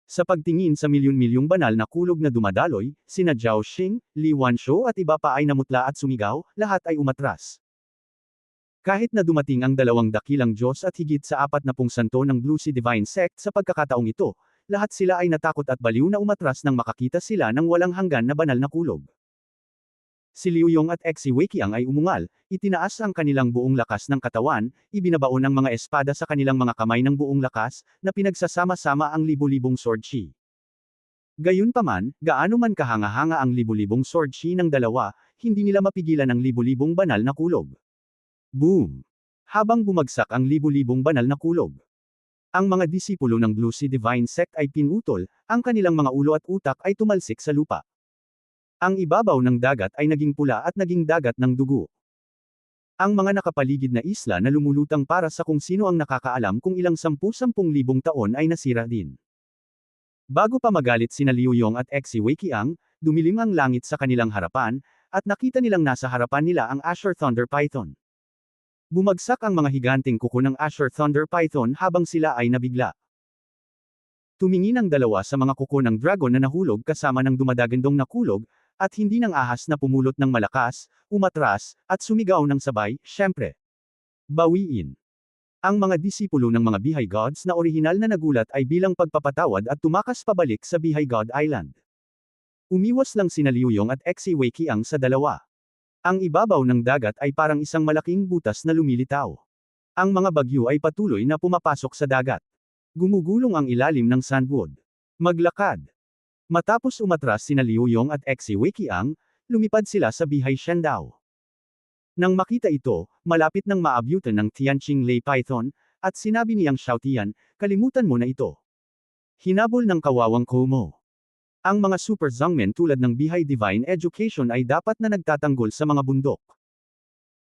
Sa pagtingin sa milyon-milyong banal na kulog na dumadaloy, sina Zhao Xing, Li Wanshou at iba pa ay namutla at sumigaw, lahat ay umatras. Kahit na dumating ang dalawang dakilang Diyos at higit sa 40 santo ng Blue Sea Divine Sect sa pagkakataong ito, lahat sila ay natakot at baliw na umatras nang makakita sila ng walang hanggan na banal na kulog. Si Liu Yong at Xi Weiqiang ay umungal, itinaas ang kanilang buong lakas ng katawan, ibinabaon ang mga espada sa kanilang mga kamay ng buong lakas, na pinagsasama-sama ang libu-libong sword chi. Gayunpaman, gaano man kahanga-hanga ang libu-libong sword chi ng dalawa, hindi nila mapigilan ang libu-libong banal na kulog. Boom! Habang bumagsak ang libu-libong banal na kulog, ang mga disipulo ng Blue Sea Divine Sect ay pinutol, ang kanilang mga ulo at utak ay tumalsik sa lupa. Ang ibabaw ng dagat ay naging pula at naging dagat ng dugo. Ang mga nakapaligid na isla na lumulutang para sa kung sino ang nakakaalam kung ilang 10,000 taon ay nasira din. Bago pa magalit sina Liu Yong at Xi Weiqiang, dumilim ang langit sa kanilang harapan, at nakita nilang nasa harapan nila ang Azure Thunder Python. Bumagsak ang mga higanteng kuko ng Azure Thunder Python habang sila ay nabigla. Tumingin ang dalawa sa mga kuko ng dragon na nahulog kasama ng dumadagandong na kulog, at hindi ng ahas na pumulot ng malakas, umatras, at sumigaw ng sabay, syempre. Bawiin. Ang mga disipulo ng mga Bihai Gods na orihinal na nagulat ay bilang pagpapatawad at tumakas pabalik sa Bihai God Island. Umiwas lang sina Liu Yong at Xie Weiqiang sa dalawa. Ang ibabaw ng dagat ay parang isang malaking butas na lumilitaw. Ang mga bagyo ay patuloy na pumapasok sa dagat. Gumugulong ang ilalim ng sandwood. Maglakad. Matapos umatras sina Liu Yong at Xie Weiqiang, lumipad sila sa Bihai Shendao. Nang makita ito, malapit nang maabyutan ng Tianqing Lei Python, at sinabi niyang Xiaotian, kalimutan mo na ito. Hinabol ng kawawang Como. Ang mga super zangmen tulad ng Bihai Divine Education ay dapat na nagtatanggol sa mga bundok.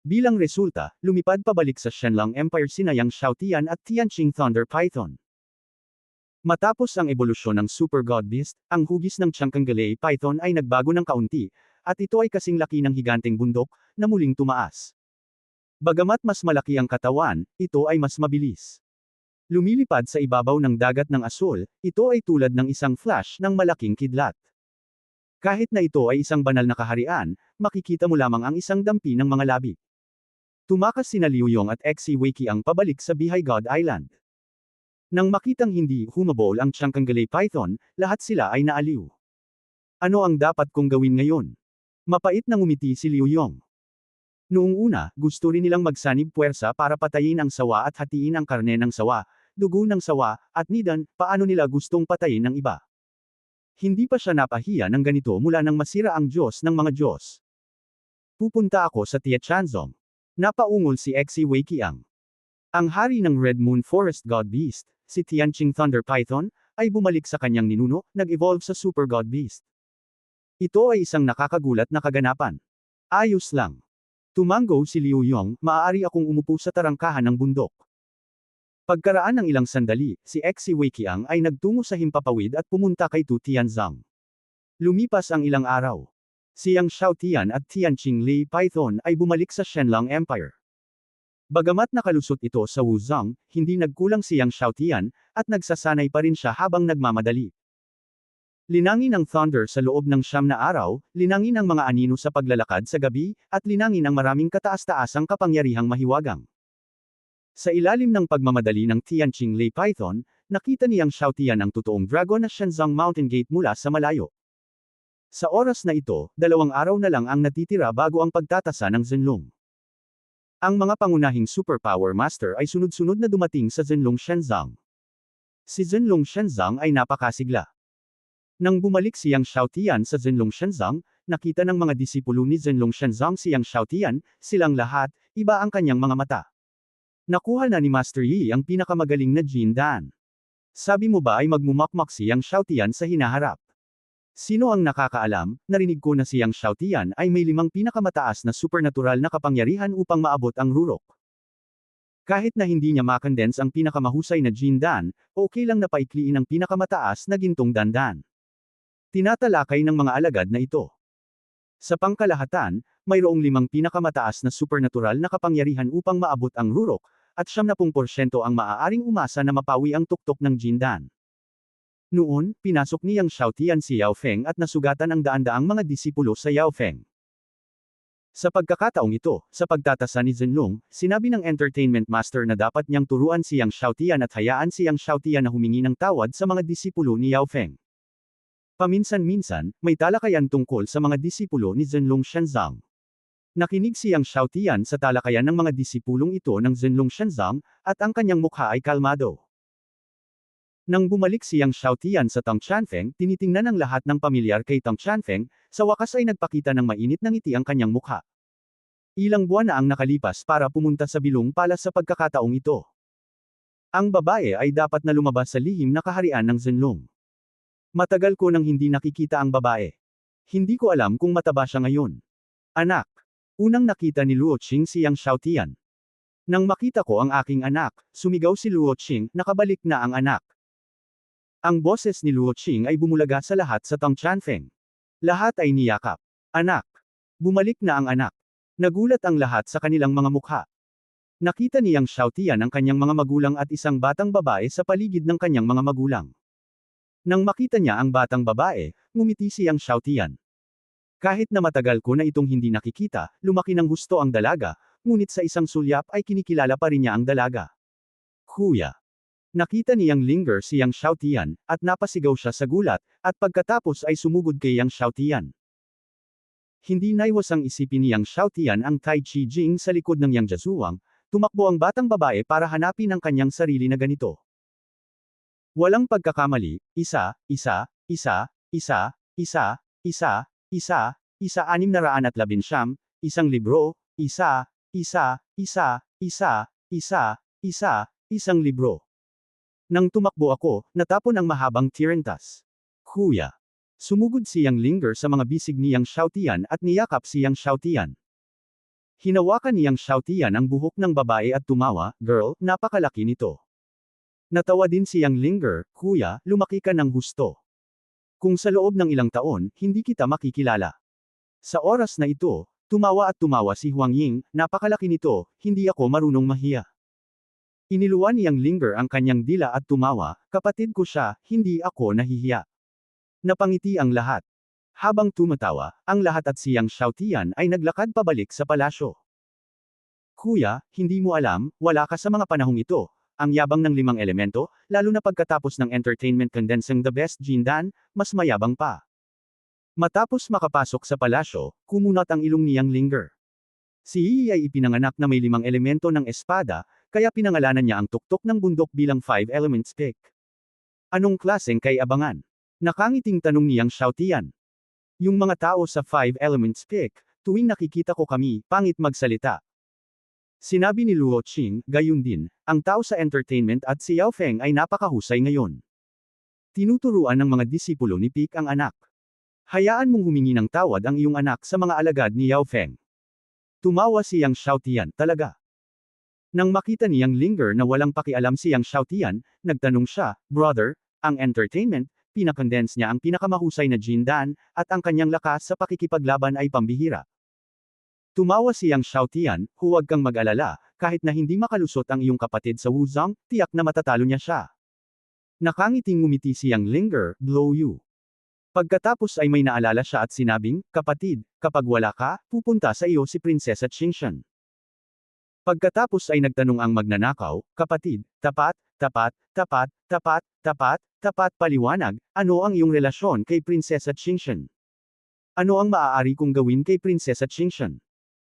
Bilang resulta, lumipad pabalik sa Shenlong Empire sina Yang Xiaotian at Tianqing Thunder Python. Matapos ang ebolusyon ng Super God Beast, ang hugis ng Changkanggalei Python ay nagbago ng kaunti, at ito ay kasing laki ng higanteng bundok, na muling tumaas. Bagamat mas malaki ang katawan, ito ay mas mabilis. Lumilipad sa ibabaw ng dagat ng asul, ito ay tulad ng isang flash ng malaking kidlat. Kahit na ito ay isang banal na kaharian, makikita mo lamang ang isang dampi ng mga labi. Tumakas sina Liu Yong at Xie Weiqiang pabalik sa Bihai God Island. Nang makitang hindi humabol ang Changkanggalei Python, lahat sila ay naaliw. Ano ang dapat kong gawin ngayon? Mapait na ngumiti si Liu Yong. Noong una, gusto rin nilang magsanib puwersa para patayin ang sawa at hatiin ang karne ng sawa, dugo ng sawa, at nidan, paano nila gustong patayin ng iba. Hindi pa siya napahiya ng ganito mula nang masira ang Diyos ng mga Diyos. Pupunta ako sa Tianzong. Napaungol si Xie Weiqiang. Ang hari ng Red Moon Forest God Beast, si Tianqing Thunder Python, ay bumalik sa kanyang ninuno, nag-evolve sa Super God Beast. Ito ay isang nakakagulat na kaganapan. Ayos lang. Tumango si Liu Yong, maaari akong umupo sa tarangkahan ng bundok. Pagkaraan ng ilang sandali, si Xie Weiqiang ay nagtungo sa himpapawid at pumunta kay Tu Tianzang. Lumipas ang ilang araw. Si Yang Xiaotian at Tianqing Lei Python ay bumalik sa Shenlong Empire. Bagamat nakalusot ito sa Wuzhong, hindi nagkulang si Yang Xiaotian, at nagsasanay pa rin siya habang nagmamadali. Linangin ang thunder sa loob ng 9 na araw, linangin ang mga anino sa paglalakad sa gabi, at linangin ang maraming kataas-taasang kapangyarihang mahiwagang. Sa ilalim ng pagmamadali ng Tianqing Lei Python, nakita ni Yang Xiaotian ang totoong dragon na Shenzong Mountain Gate mula sa malayo. Sa oras na ito, 2 araw na lang ang natitira bago ang pagtatasa ng Zenlong. Ang mga pangunahing superpower master ay sunod-sunod na dumating sa Zenlong Shenzong. Si Zenlong Shenzong ay napakasigla. Nang bumalik si Yang Xiaotian sa Zenlong Shenzong, nakita ng mga disipulo ni Zenlong Shenzong si Yang Xiaotian, silang lahat, iba ang kanyang mga mata. Nakuha na ni Master Yi ang pinakamagaling na Jin Dan. Sabi mo ba ay magmumakmak si Yang Xiaotian sa hinaharap? Sino ang nakakaalam, narinig ko na si Yang Xiaotian ay may 5 pinakamataas na supernatural na kapangyarihan upang maabot ang rurok. Kahit na hindi niya makondense ang pinakamahusay na Jin Dan, okay lang na paikliin ang pinakamataas na gintong dandan. Tinatalakay ng mga alagad na ito. Sa pangkalahatan, mayroong 5 pinakamataas na supernatural na kapangyarihan upang maabot ang rurok, at 70% ang maaaring umasa na mapawi ang tuktok ng Jin Dan. Noon, pinasok ni Yang Xiaotian si Yao Feng at nasugatan ang daan-daang mga disipulo sa Yao Feng. Sa pagkakataong ito, sa pagtatasa ni Zenlong, sinabi ng entertainment master na dapat niyang turuan si Yang Xiaotian at hayaan si Yang Xiaotian na humingi ng tawad sa mga disipulo ni Yao Feng. Paminsan-minsan, may talakayan tungkol sa mga disipulo ni Zenlong Shenzong. Nakinig si Yang Xiaotian sa talakayan ng mga disipulong ito ng Zenlong Shenzong, at ang kanyang mukha ay kalmado. Nang bumalik si Yang Xiaotian sa Tang Chanfeng, tinitingnan ng lahat ng pamilyar kay Tang Chanfeng, sa wakas ay nagpakita ng mainit na ngiti ang kanyang mukha. Ilang buwan na ang nakalipas para pumunta sa Bilong Palace sa pagkakataong ito. Ang babae ay dapat na lumabas sa lihim na kaharian ng Zenlong. Matagal ko nang hindi nakikita ang babae. Hindi ko alam kung mataba siya ngayon. Anak. Unang nakita ni Luo Qing si Yang Xiaotian. Nang makita ko ang aking anak, sumigaw si Luo Qing, nakabalik na ang anak. Ang boses ni Luo Qing ay bumulaga sa lahat sa Tang Chanfeng. Lahat ay niyakap. Anak. Bumalik na ang anak. Nagulat ang lahat sa kanilang mga mukha. Nakita ni Yang Xiaotian ang kanyang mga magulang at isang batang babae sa paligid ng kanyang mga magulang. Nang makita niya ang batang babae, ngumiti si Yang Xiaotian. Kahit na matagal ko na itong hindi nakikita, lumaki ng husto ang dalaga, ngunit sa isang sulyap ay kinikilala pa rin niya ang dalaga. Kuya. Nakita ni Yang Linger si Yang Xiaotian, at napasigaw siya sa gulat, at pagkatapos ay sumugod kay Yang Xiaotian. Hindi naiwasang isipin ni Yang Xiaotian ang Tai Chi Jing sa likod ng Yang Jazuwang, tumakbo ang batang babae para hanapin ang kanyang sarili na ganito. Walang pagkakamali, isa, 619, isang libro, isang libro. Nang tumakbo ako, natapon ang mahabang tirentas. Kuya. Sumugod si Yang Linger sa mga bisig ni Yang Xiaotian at niyakap si Yang Xiaotian. Hinawakan ni Yang Xiaotian ang buhok ng babae at tumawa, girl, napakalaki nito. Natawa din si Yang Linger, kuya, lumaki ka ng husto. Kung sa loob ng ilang taon, hindi kita makikilala. Sa oras na ito, tumawa si Huang Ying, napakalaki nito, hindi ako marunong mahiya. Iniluwan ni Yang Linger ang kanyang dila at tumawa, kapatid ko siya, hindi ako nahihiya. Napangiti ang lahat. Habang tumatawa, ang lahat at si Yang Xiaotian ay naglakad pabalik sa palasyo. Kuya, hindi mo alam, wala ka sa mga panahong ito. Ang yabang ng 5 elemento, lalo na pagkatapos ng entertainment condensing the best Jindan, mas mayabang pa. Matapos makapasok sa palasyo, kumunat ang ilong ni Yang Linger. Si Yi ay ipinanganak na may 5 elemento ng espada, kaya pinangalanan niya ang tuktok ng bundok bilang 5 elements pick. Anong klaseng kaiabangan? Nakangiting tanong ni Yang Xiaotian. Yung mga tao sa 5 elements pick, tuwing nakikita ko kami, pangit magsalita. Sinabi ni Luo Qing, gayon din, ang tao sa entertainment at si Yao Feng ay napakahusay ngayon. Tinuturuan ng mga disipulo ni Pick ang anak. Hayaan mong humingi ng tawad ang iyong anak sa mga alagad ni Yao Feng. Tumawa si Yang Xiaotian, talaga. Nang makita ni Yang Linger na walang pakialam si Yang Xiaotian, nagtanong siya, brother, ang entertainment, pinakondense niya ang pinakamahusay na Jindan, at ang kanyang lakas sa pakikipaglaban ay pambihira. Tumawa si Yang Xiaotian, huwag kang mag-alala, kahit na hindi makalusot ang iyong kapatid sa Wuzong, tiyak na matatalo niya siya. Nakangiting ngumiti si Yang Linger, blow you. Pagkatapos ay may naalala siya at sinabing, kapatid, kapag wala ka, pupunta sa iyo si Prinsesa Qingshan. Pagkatapos ay nagtanong ang magnanakaw, kapatid, tapat, paliwanag, ano ang iyong relasyon kay Prinsesa Qingshan? Ano ang maaari kong gawin kay Prinsesa Qingshan?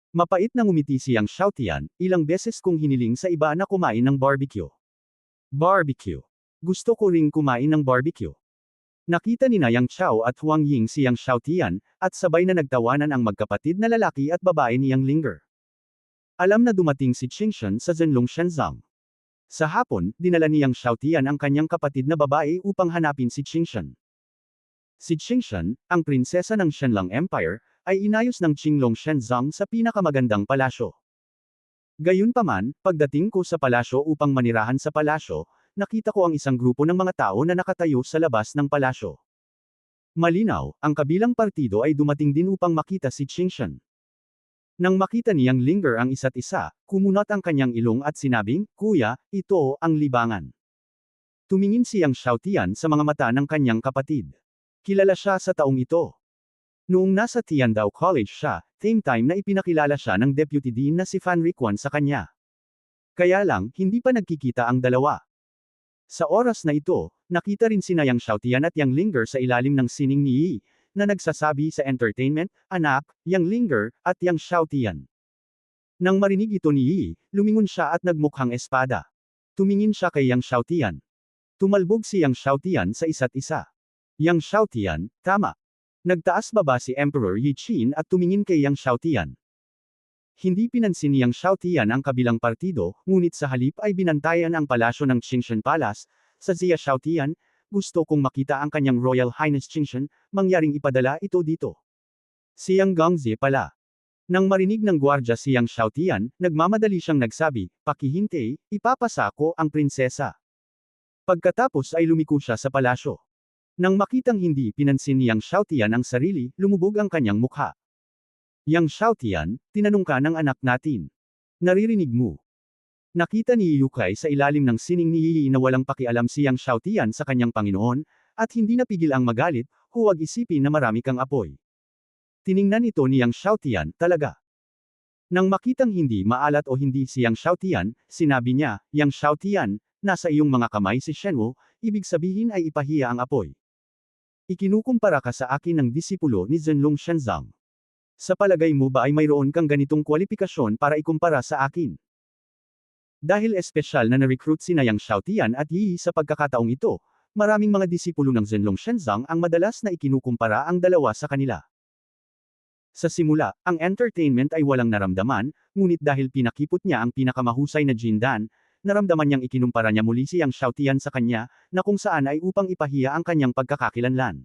Mapait na ngumiti si Yang Xiaotian, ilang beses kong hiniling sa iba na kumain ng barbecue. Barbecue. Gusto ko ring kumain ng barbecue. Nakita ni na Yang Chao at Huang Ying si Yang Xiaotian, at sabay na nagtawanan ang magkapatid na lalaki at babae ni Yang Linger. Alam na dumating si Qingshan sa Zhenlong Shenzong. Sa hapon, dinala ni Yang Xiaotian ang kanyang kapatid na babae upang hanapin si Qingshan. Si Qingshan, ang prinsesa ng Shenlong Empire, ay inayos ng Qinglong Shenzong sa pinakamagandang palasyo. Gayunpaman, pagdating ko sa palasyo upang manirahan sa palasyo, nakita ko ang isang grupo ng mga tao na nakatayo sa labas ng palasyo. Malinaw, ang kabilang partido ay dumating din upang makita si Qingshan. Nang makita ni Yang Linger ang isa't isa, kumunat ang kanyang ilong at sinabing, kuya, ito ang libangan. Tumingin si Yang Xiaotian sa mga mata ng kanyang kapatid. Kilala siya sa taong ito. Noong nasa Tiandao College siya, same time na ipinakilala siya ng Deputy Dean na si Fan Riquan sa kanya. Kaya lang, hindi pa nagkikita ang dalawa. Sa oras na ito, nakita rin sina Yang Xiaotian at Yang Linger sa ilalim ng sining ni Yi, na nagsasabi sa entertainment, anak, Yang Linger, at Yang Xiaotian. Nang marinig ito ni Yi, lumingon siya at nagmukhang espada. Tumingin siya kay Yang Xiaotian. Tumalbog si Yang Xiaotian sa isa't isa. Yang Xiaotian, tama. Nagtaas baba si Emperor Yi Qin at tumingin kay Yang Xiaotian. Hindi pinansin ni Yang Xiaotian ang kabilang partido, ngunit sa halip ay binantayan ang palasyo ng Qingshan Palace. Sa Zia Xiaotian, gusto kong makita ang kanyang Royal Highness Qingshan, mangyaring ipadala ito dito. Si Yang Gongzi pala. Nang marinig ng gwardya si Yang Xiaotian, nagmamadali siyang nagsabi, pakihintay, ipapasa ko ang prinsesa. Pagkatapos ay lumiko siya sa palasyo. Nang makitang hindi pinansin ni Yang Xiaotian ang sarili, lumubog ang kanyang mukha. Yang Xiaotian, tinanong ka ng anak natin. Naririnig mo. Nakita ni Yukay sa ilalim ng sining ni Yi na walang pakialam si Yang Xiaotian sa kanyang Panginoon, at hindi napigil ang magalit, huwag isipin na marami kang apoy. Tiningnan ito ni Yang Xiaotian, talaga. Nang makitang hindi maalat o hindi si Yang Xiaotian, sinabi niya, Yang Xiaotian, nasa iyong mga kamay si Shenwu, ibig sabihin ay ipahiya ang apoy. Ikinukumpara ka sa akin ng disipulo ni Zhenlong Shenzang. Sa palagay mo ba ay mayroon kang ganitong kwalifikasyon para ikumpara sa akin? Dahil espesyal na na-recruit sina Yang Xiaotian at Yi sa pagkakataong ito, maraming mga disipulo ng Zhenlong Shenzang ang madalas na ikinukumpara ang dalawa sa kanila. Sa simula, ang entertainment ay walang naramdaman, ngunit dahil pinakipot niya ang pinakamahusay na Jindan, naramdaman niyang ikinumpara niya muli si Yang Xiaotian sa kanya, na kung saan ay upang ipahiya ang kanyang pagkakakilanlan.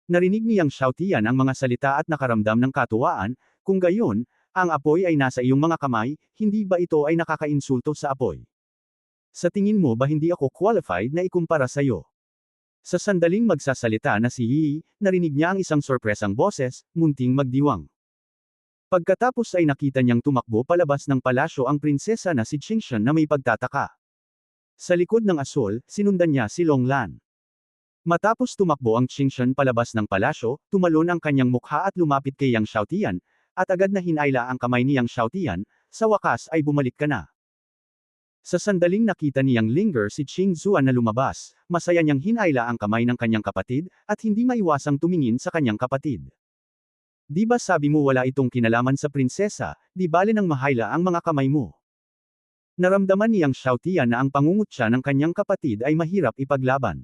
Narinig ni Yang Xiaotian ang mga salita at nakaramdam ng katuwaan, kung gayon, ang apoy ay nasa iyong mga kamay, hindi ba ito ay nakakainsulto sa apoy? Sa tingin mo ba hindi ako qualified na ikumpara sa iyo? Sa sandaling magsasalita na si Yi, narinig niya ang isang sorpresang boses, munting magdiwang. Pagkatapos ay nakita niyang tumakbo palabas ng palasyo ang prinsesa na si Qingshan na may pagtataka. Sa likod ng asol, sinundan niya si Long Lan. Matapos tumakbo ang Qingshan palabas ng palasyo, tumalon ang kanyang mukha at lumapit kay Yang Xiaotian, at agad na hinayla ang kamay ni Yang Xiaotian, sa wakas ay bumalik ka na. Sa sandaling nakita ni Yang Linger si Qing Zuan na lumabas, masaya niyang hinayla ang kamay ng kanyang kapatid, at hindi maiwasang tumingin sa kanyang kapatid. Di ba sabi mo wala itong kinalaman sa prinsesa, di bale nang mahayla ang mga kamay mo? Naramdaman ni Yang Xiaotian na ang pangungutya ng kanyang kapatid ay mahirap ipaglaban.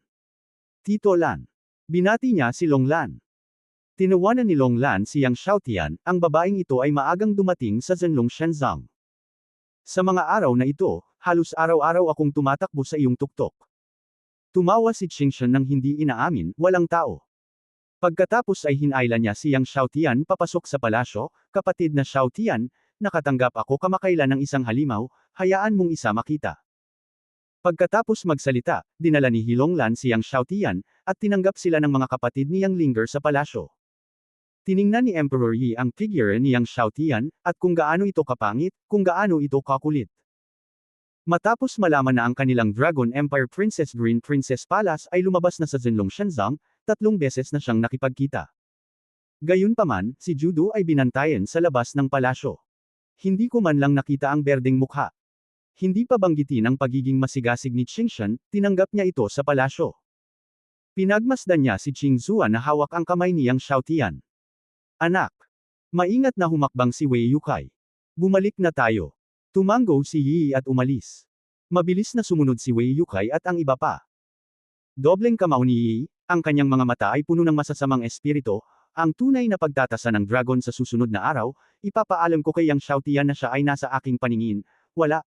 Tito Lan. Binati niya si Long Lan. Tinawanan ni Long Lan si Yang Xiaotian, ang babaeng ito ay maagang dumating sa Zhenlong Shenzang. Sa mga araw na ito, halos araw-araw akong tumatakbo sa iyong tuktok. Tumawa si Qingshan nang hindi inaamin, walang tao. Pagkatapos ay hinayla niya si Yang Xiaotian papasok sa palasyo, kapatid na Xiaotian, nakatanggap ako kamakailan ng isang halimaw, hayaan mong isa makita. Pagkatapos magsalita, dinala ni Long Lan si Yang Xiaotian, at tinanggap sila ng mga kapatid ni Yang Linger sa palasyo. Tiningnan ni Emperor Yi ang figure ni Yang Xiaotian, at kung gaano ito kapangit, kung gaano ito kakulit. Matapos malaman na ang kanilang Dragon Empire Princess Green Princess Palace ay lumabas na sa Zhenlong Shenzang, 3 beses na siyang nakipagkita. Gayunpaman, si Judo ay binantayan sa labas ng palasyo. Hindi ko man lang nakita ang berdeng mukha. Hindi pa banggitin ang pagiging masigasig ni Qingshan, tinanggap niya ito sa palasyo. Pinagmasdan niya si Qing Zuan na hawak ang kamay ni Yang Xiaotian. Anak! Maingat na humakbang si Wei Yukai. Bumalik na tayo. Tumango si Yi at umalis. Mabilis na sumunod si Wei Yukai at ang iba pa. Dobleng kamao ni Yi, ang kanyang mga mata ay puno ng masasamang espiritu, ang tunay na pagtatasa ng dragon sa susunod na araw, ipapaalam ko kay Yang Xiaotian na siya ay nasa aking paningin, wala.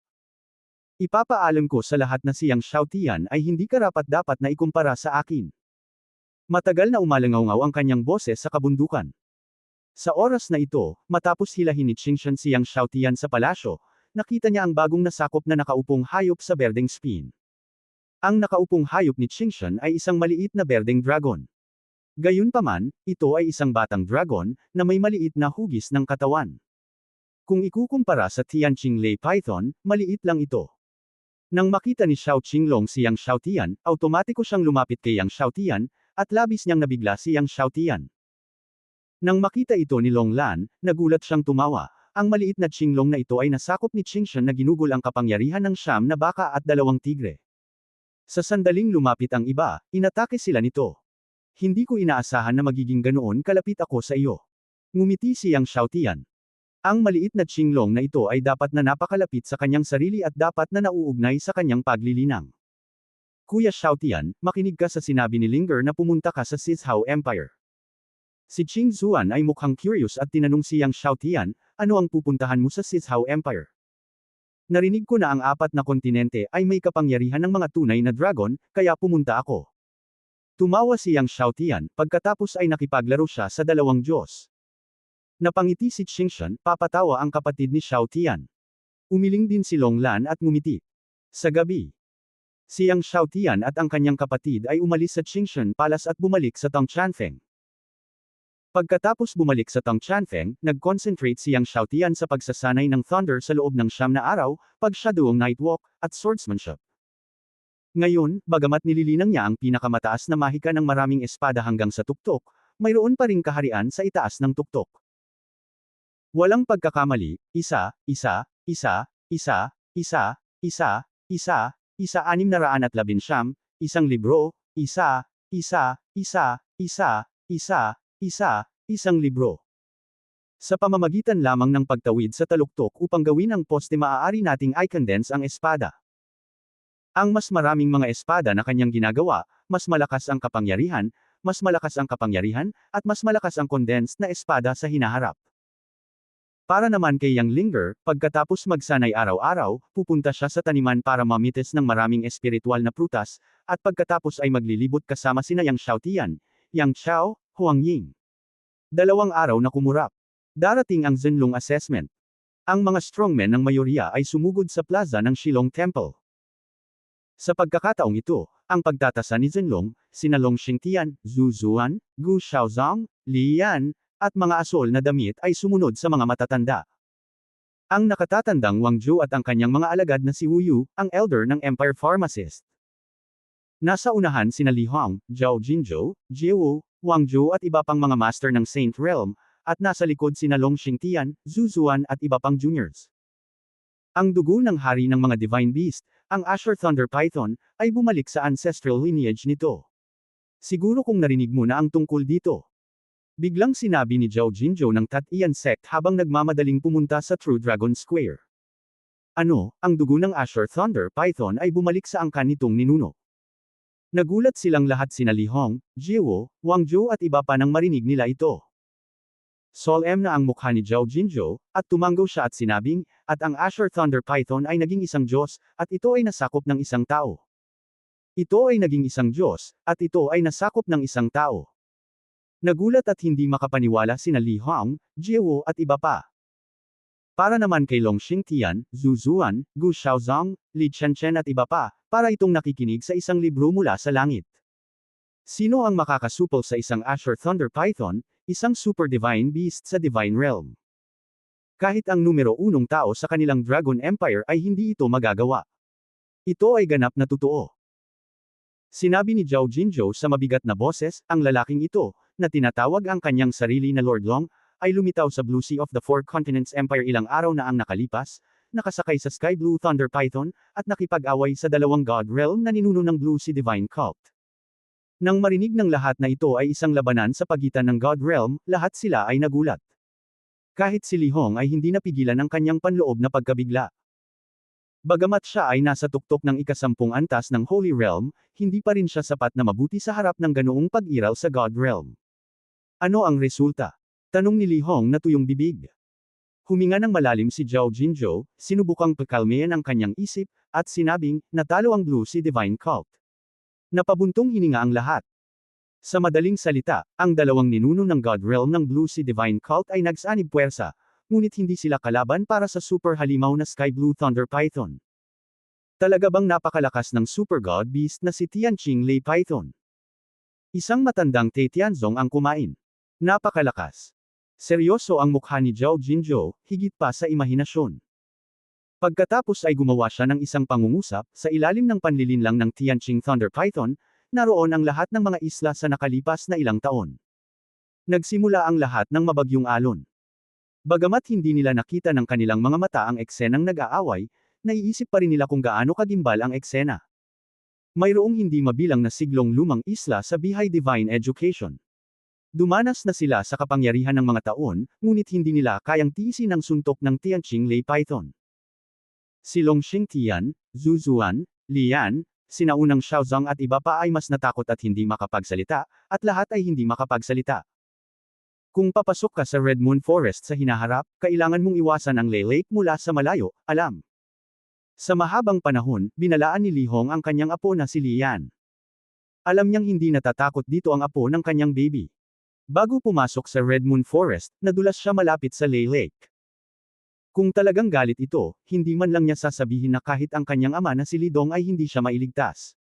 Ipapaalam ko sa lahat na si Yang Xiaotian ay hindi karapat-dapat na ikumpara sa akin. Matagal na umalangaw ang kanyang boses sa kabundukan. Sa oras na ito, matapos hilahin ni Qingshan si Yang Xiaotian sa palasyo, nakita niya ang bagong nasakop na nakaupong hayop sa berdeng spin. Ang nakaupong hayop ni Qingshan ay isang maliit na berdeng dragon. Gayunpaman, ito ay isang batang dragon, na may maliit na hugis ng katawan. Kung ikukumpara sa Tianqing Lei Python, maliit lang ito. Nang makita ni Xiao Qinglong si Yang Xiaotian, automatiko siyang lumapit kay Yang Xiaotian, at labis niyang nabigla si Yang Xiaotian. Nang makita ito ni Long Lan, nagulat siyang tumawa. Ang maliit na Qinglong na ito ay nasakop ni Qingshan na ginugol ang kapangyarihan ng 9 na baka at 2 tigre. Sa sandaling lumapit ang iba, inatake sila nito. Hindi ko inaasahan na magiging ganoon kalapit ako sa iyo. Ngumiti si Yang Xiaotian. Ang maliit na Qinglong na ito ay dapat na napakalapit sa kanyang sarili at dapat na nauugnay sa kanyang paglilinang. Kuya Xiaotian, makinig ka sa sinabi ni Linger na pumunta ka sa Sizhou Empire. Si Qing Zuan ay mukhang curious at tinanong si Yang Xiaotian, ano ang pupuntahan mo sa Sizhou Empire? Narinig ko na ang 4 na kontinente ay may kapangyarihan ng mga tunay na dragon, kaya pumunta ako. Tumawa si Yang Xiaotian, pagkatapos ay nakipaglaro siya sa 2 Diyos. Napangiti si Qingshan, papatawa ang kapatid ni Xiaotian. Umiling din si Long Lan at ngumiti. Sa gabi, si Yang Xiaotian at ang kanyang kapatid ay umalis sa Qingshan Palace at bumalik sa Tongchanfeng. Pagkatapos bumalik sa Tongchanfeng, nag-concentrate si Yang Xiaotian sa pagsasanay ng Thunder sa loob ng 9 na araw, pag-shadowing nightwalk, at swordsmanship. Ngayon, bagamat nililinang niya ang pinakamataas na mahika ng maraming espada hanggang sa tuktok, mayroon pa ring kaharian sa itaas ng tuktok. Walang pagkakamali, isa, isa, isa, isa, isa, isa, isa, 619, isang libro, isang libro. Sa pamamagitan lamang ng pagtawid sa taluktok upang gawin ang poste maaari nating i-condense ang espada. Ang mas maraming mga espada na kanyang ginagawa, mas malakas ang kapangyarihan, at mas malakas ang condensed na espada sa hinaharap. Para naman kay Yang Linger, pagkatapos magsanay araw-araw, pupunta siya sa taniman para mamites ng maraming espiritual na prutas, at pagkatapos ay maglilibot kasama sina Yang Xiaotian, Yang Chao, Huang Ying. 2 araw na kumurap. Darating ang Zenlong assessment. Ang mga strongmen ng mayoriya ay sumugod sa plaza ng Shilong Temple. Sa pagkakataong ito, ang pagtatasa ni Zenlong, sina Long Xingtian, Zhu Zuan, Gu Xiaozong, Li Yan, at mga asol na damit ay sumunod sa mga matatanda. Ang nakatatandang Wang Zhou at ang kanyang mga alagad na si Wu Yu, ang elder ng Empire Pharmacist. Nasa unahan sina Li Hong, Zhao Jinzhou, Jie Wu, Wang Zhou at iba pang mga master ng Saint Realm, at nasa likod sina Long Xingtian, Zhu Zuan at iba pang juniors. Ang dugo ng hari ng mga Divine Beast, ang Azure Thunder Python, ay bumalik sa ancestral lineage nito. Siguro kung narinig mo na ang tungkol dito. Biglang sinabi ni Zhao Jinzhou ng Tat-Ian sect habang nagmamadaling pumunta sa True Dragon Square. Ano, ang dugo ng Azure Thunder Python ay bumalik sa angkan nitong ninuno. Nagulat silang lahat sina Li Hong, Jie Wu, Wang Zhou at iba pa nang marinig nila ito. Solemn na ang mukha ni Zhao Jinzhou, at tumango siya at sinabing, at ang Azure Thunder Python ay naging isang Diyos, at ito ay nasakop ng isang tao. Ito ay naging isang Diyos, at ito ay nasakop ng isang tao. Nagulat at hindi makapaniwala sina Li Hong, Jie Wu at iba pa. Para naman kay Long Xingtian, Zhu Zuan, Gu Xiaozong, Li Chenchen at iba pa, para itong nakikinig sa isang libro mula sa langit. Sino ang makakasupol sa isang Azure Thunder Python, isang super divine beast sa Divine Realm? Kahit ang numero 1 tao sa kanilang Dragon Empire ay hindi ito magagawa. Ito ay ganap na totoo. Sinabi ni Zhao Jinzhou sa mabigat na boses, ang lalaking ito, na tinatawag ang kanyang sarili na Lord Long, ay lumitaw sa Blue Sea of the Four Continents Empire ilang araw na ang nakalipas, nakasakay sa Sky Blue Thunder Python, at nakipag-away sa 2 God Realm na ninuno ng Blue Sea Divine Cult. Nang marinig ng lahat na ito ay isang labanan sa pagitan ng God Realm, lahat sila ay nagulat. Kahit si Li Hong ay hindi napigilan ang kanyang panloob na pagkabigla. Bagamat siya ay nasa tuktok ng ika-10 antas ng Holy Realm, hindi pa rin siya sapat na mabuti sa harap ng ganoong pag-iral sa God Realm. Ano ang resulta? Tanong ni Li Hong na tuyong bibig. Huminga ng malalim si Zhao Jinzhou, sinubukang pakalmayan ang kanyang isip, at sinabing, natalo ang Blue Sea Divine Cult. Napabuntong hininga ang lahat. Sa madaling salita, ang 2 ninuno ng God Realm ng Blue Sea Divine Cult ay nagsanib puwersa, ngunit hindi sila kalaban para sa super halimaw na Sky Blue Thunder Python. Talaga bang napakalakas ng super god beast na si Tianqing Lei Python? Isang matandang Tianzong ang kumain. Napakalakas. Seryoso ang mukha ni Zhao Jinzhou, higit pa sa imahinasyon. Pagkatapos ay gumawa siya ng isang pangungusap, sa ilalim ng panlilinlang ng Tianqing Thunder Python, naroon ang lahat ng mga isla sa nakalipas na ilang taon. Nagsimula ang lahat ng mabagyong alon. Bagamat hindi nila nakita ng kanilang mga mata ang eksenang nag-aaway, naiisip pa rin nila kung gaano kagimbal ang eksena. Mayroong hindi mabilang na siglong lumang isla sa Bihai Divine Education. Dumanas na sila sa kapangyarihan ng mga taon, ngunit hindi nila kayang tiisin ang suntok ng Tianqing Lei Python. Si Long Xingtian, Zhu Zuan, Li Yan, sinaunang Xiaozong at iba pa ay mas natakot at hindi makapagsalita, at lahat ay hindi makapagsalita. Kung papasok ka sa Red Moon Forest sa hinaharap, kailangan mong iwasan ang Lei Lake mula sa malayo, alam. Sa mahabang panahon, binalaan ni Li Hong ang kanyang apo na si Li Yan. Alam niyang hindi natatakot dito ang apo ng kanyang baby. Bago pumasok sa Red Moon Forest, nadulas siya malapit sa Lei Lake. Kung talagang galit ito, hindi man lang niya sasabihin na kahit ang kanyang ama na si Li Dong ay hindi siya mailigtas.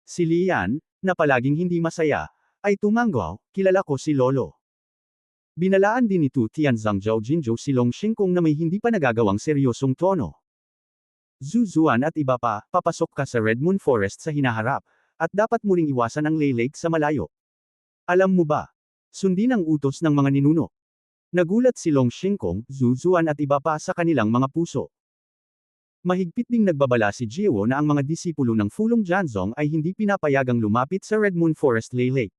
Si Li Yan, na palaging hindi masaya, ay tumanggaw, kilala ko si Lolo. Binalaan din ni Tu Tianzang Zhao Jinzhou si Long Xingkong na may hindi pa nagagawang seryosong tono. Zhu Zuan at iba pa, papasok ka sa Red Moon Forest sa hinaharap, at dapat mo ring iwasan ang Lei Lake sa malayo. Alam mo ba? Sundin ang utos ng mga ninuno. Nagulat si Long Xingkong, Zhu Zuan at iba pa sa kanilang mga puso. Mahigpit ding nagbabala si Jiwo na ang mga disipulo ng Fulong Janzong ay hindi pinapayagang lumapit sa Red Moon Forest Ley Lake.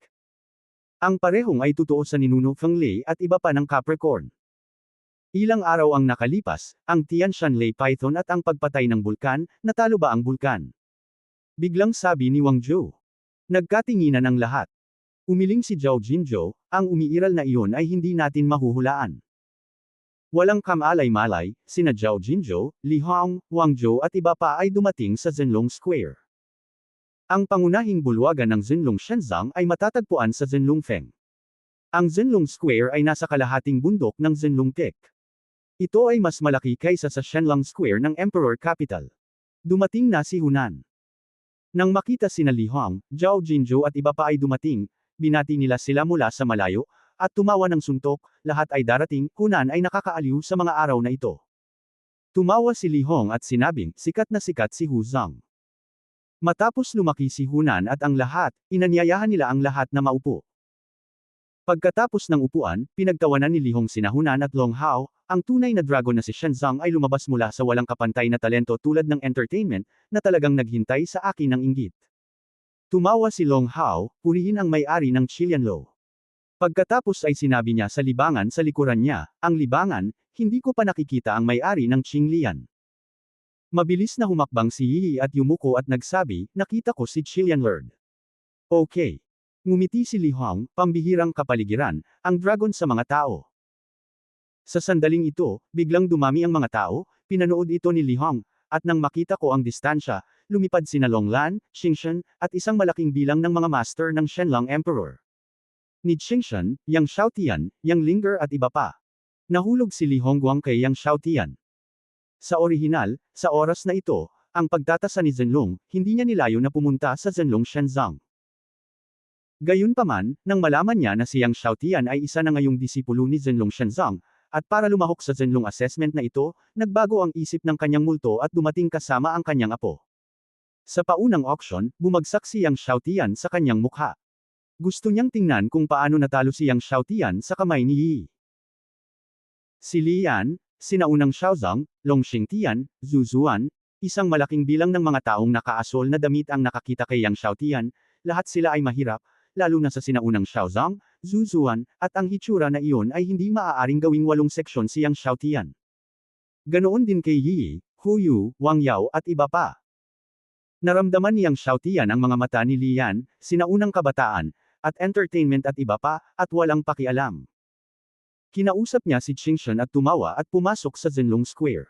Ang parehong ay totoo sa ninuno Feng Lei at iba pa ng Capricorn. Ilang araw ang nakalipas, ang Tianshan Lei Python at ang pagpatay ng bulkan, natalo ba ang bulkan? Biglang sabi ni Wang Zhou. Nagkatinginan ang lahat. Umiling si Zhao Jinzhou, ang umiiral na iyon ay hindi natin mahuhulaan. Walang kamalay-malay, sina Zhao Jinzhou, Li Hong, Wang Zhou at iba pa ay dumating sa Zhenlong Square. Ang pangunahing bulwagan ng Zhenlong Shenzang ay matatagpuan sa Zhenlong Feng. Ang Zhenlong Square ay nasa kalahating bundok ng Zhenlong Peak. Ito ay mas malaki kaysa sa Shenlong Square ng Emperor Capital. Dumating na si Hunan. Nang makita sina Li Hong, Zhao Jinzhou at iba pa ay dumating, binati nila sila mula sa malayo, at tumawa ng suntok, lahat ay darating, Hunan ay nakakaaliw sa mga araw na ito. Tumawa si Li Hong at sinabing, sikat na sikat si Hu Zhang. Matapos lumaki si Hunan at ang lahat, inanyayahan nila ang lahat na maupo. Pagkatapos ng upuan, pinagtawanan ni Li Hong sina Hunan at Long Hao, ang tunay na dragon na si Shenzang ay lumabas mula sa walang kapantay na talento tulad ng entertainment, na talagang naghintay sa akin ng inggit. Tumawa si Long Hao, purihin ang may-ari ng Chilianlo. Pagkatapos ay sinabi niya sa libangan sa likuran niya, ang libangan, hindi ko pa nakikita ang may-ari ng Qinglian. Mabilis na humakbang si Yi at yumuko at nagsabi, nakita ko si Qilian Lord. Okay. Ngumiti si Li Hong, pambihirang kapaligiran, ang dragon sa mga tao. Sa sandaling ito, biglang dumami ang mga tao, pinanood ito ni Li Hong, at nang makita ko ang distansya, lumipad sina Long Lan, Xingshan, at isang malaking bilang ng mga master ng Shenlong Emperor. Ni Xingshan, Yang Xiaotian, Yang Linger at iba pa. Nahulog si Li Hongguang kay Yang Xiaotian. Sa orihinal, sa oras na ito, ang pagtatasa ni Zhenlong, hindi niya nilayo na pumunta sa Zhenlong Shenzang. Gayunpaman, nang malaman niya na si Yang Xiaotian ay isa na ngayong disipulo ni Zhenlong Shenzang, at para lumahok sa Zhenlong assessment na ito, nagbago ang isip ng kanyang multo at dumating kasama ang kanyang apo. Sa paunang auction, bumagsak si Yang Xiaotian sa kanyang mukha. Gusto niyang tingnan kung paano natalo si Yang Xiaotian sa kamay ni Yi. Si Li Yan, sinaunang Xiaozang, Long Xingtian, Zhu Zuan, isang malaking bilang ng mga taong nakaasol na damit ang nakakita kay Yang Xiaotian, lahat sila ay mahirap, lalo na sa sinaunang Xiaozang, Zhu Zuan, at ang hitsura na iyon ay hindi maaaring gawing 8 seksyon si Yang Xiaotian. Ganoon din kay Yi, Hu Yu, Wang Yao at iba pa. Naramdaman ni Yang Xiaotian ang mga mata ni Li Yan, sinaunang kabataan, at entertainment at iba pa, at walang pakialam. Kinausap niya si Xingshan at tumawa at pumasok sa Zhenlong Square.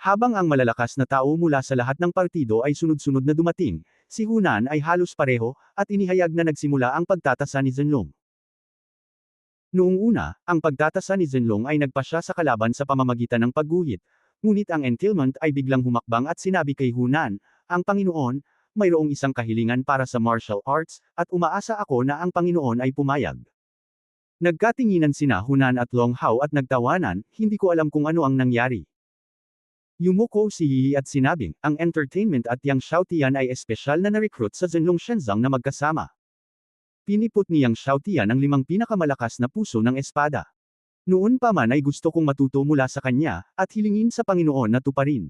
Habang ang malalakas na tao mula sa lahat ng partido ay sunod-sunod na dumating, si Hunan ay halos pareho, at inihayag na nagsimula ang pagtatasa ni Zhenlong. Noong una, ang pagtatasa ni Zhenlong ay nagpasya sa kalaban sa pamamagitan ng pagguhit, ngunit ang entailment ay biglang humakbang at sinabi kay Hunan, ang Panginoon, mayroong isang kahilingan para sa martial arts, at umaasa ako na ang Panginoon ay pumayag. Nagkatinginan sina Hunan at Long Hao at nagtawanan, hindi ko alam kung ano ang nangyari. Yumuko si Yi at sinabing, ang entertainment at Yang Xiaotian ay espesyal na na-recruit sa Zhenlong Shenzang na magkasama. Pinipot ni Yang Xiaotian ang 5 pinakamalakas na puso ng espada. Noon pa man ay gusto kong matuto mula sa kanya, at hilingin sa Panginoon na tuparin.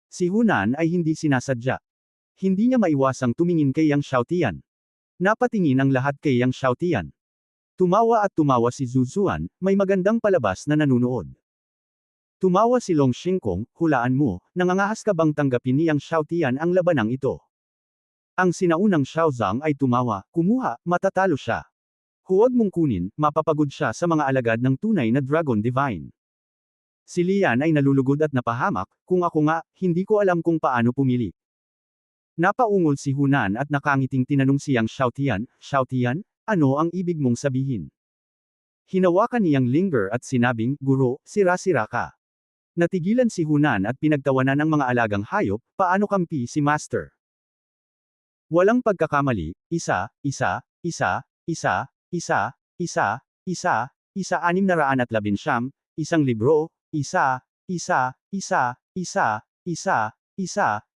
Si Hunan ay hindi sinasadya. Hindi niya maiwasang tumingin kay Yang Xiaotian. Napatingin ang lahat kay Yang Xiaotian. Tumawa at tumawa si Zhu Zuan, may magandang palabas na nanunood. Tumawa si Long Xingkong, hulaan mo, nangangahas ka bang tanggapin ni Yang Xiaotian ang labanang ito? Ang sinaunang Xiaozang ay tumawa, kumuha, matatalo siya. Huwag mong kunin, mapapagod siya sa mga alagad ng tunay na Dragon Divine. Si Lian ay nalulugod at napahamak, kung ako nga, hindi ko alam kung paano pumili. Napaungol si Hunan at nakangiting tinanong si Yang Xiaotian, Xiaotian, ano ang ibig mong sabihin? Hinawakan ni Yang Linger at sinabing, Guro, sira-sira ka. Natigilan si Hunan at pinagtawanan ng mga alagang hayop, paano kampi si Master? Walang pagkakamali, isa, 619, isang libro,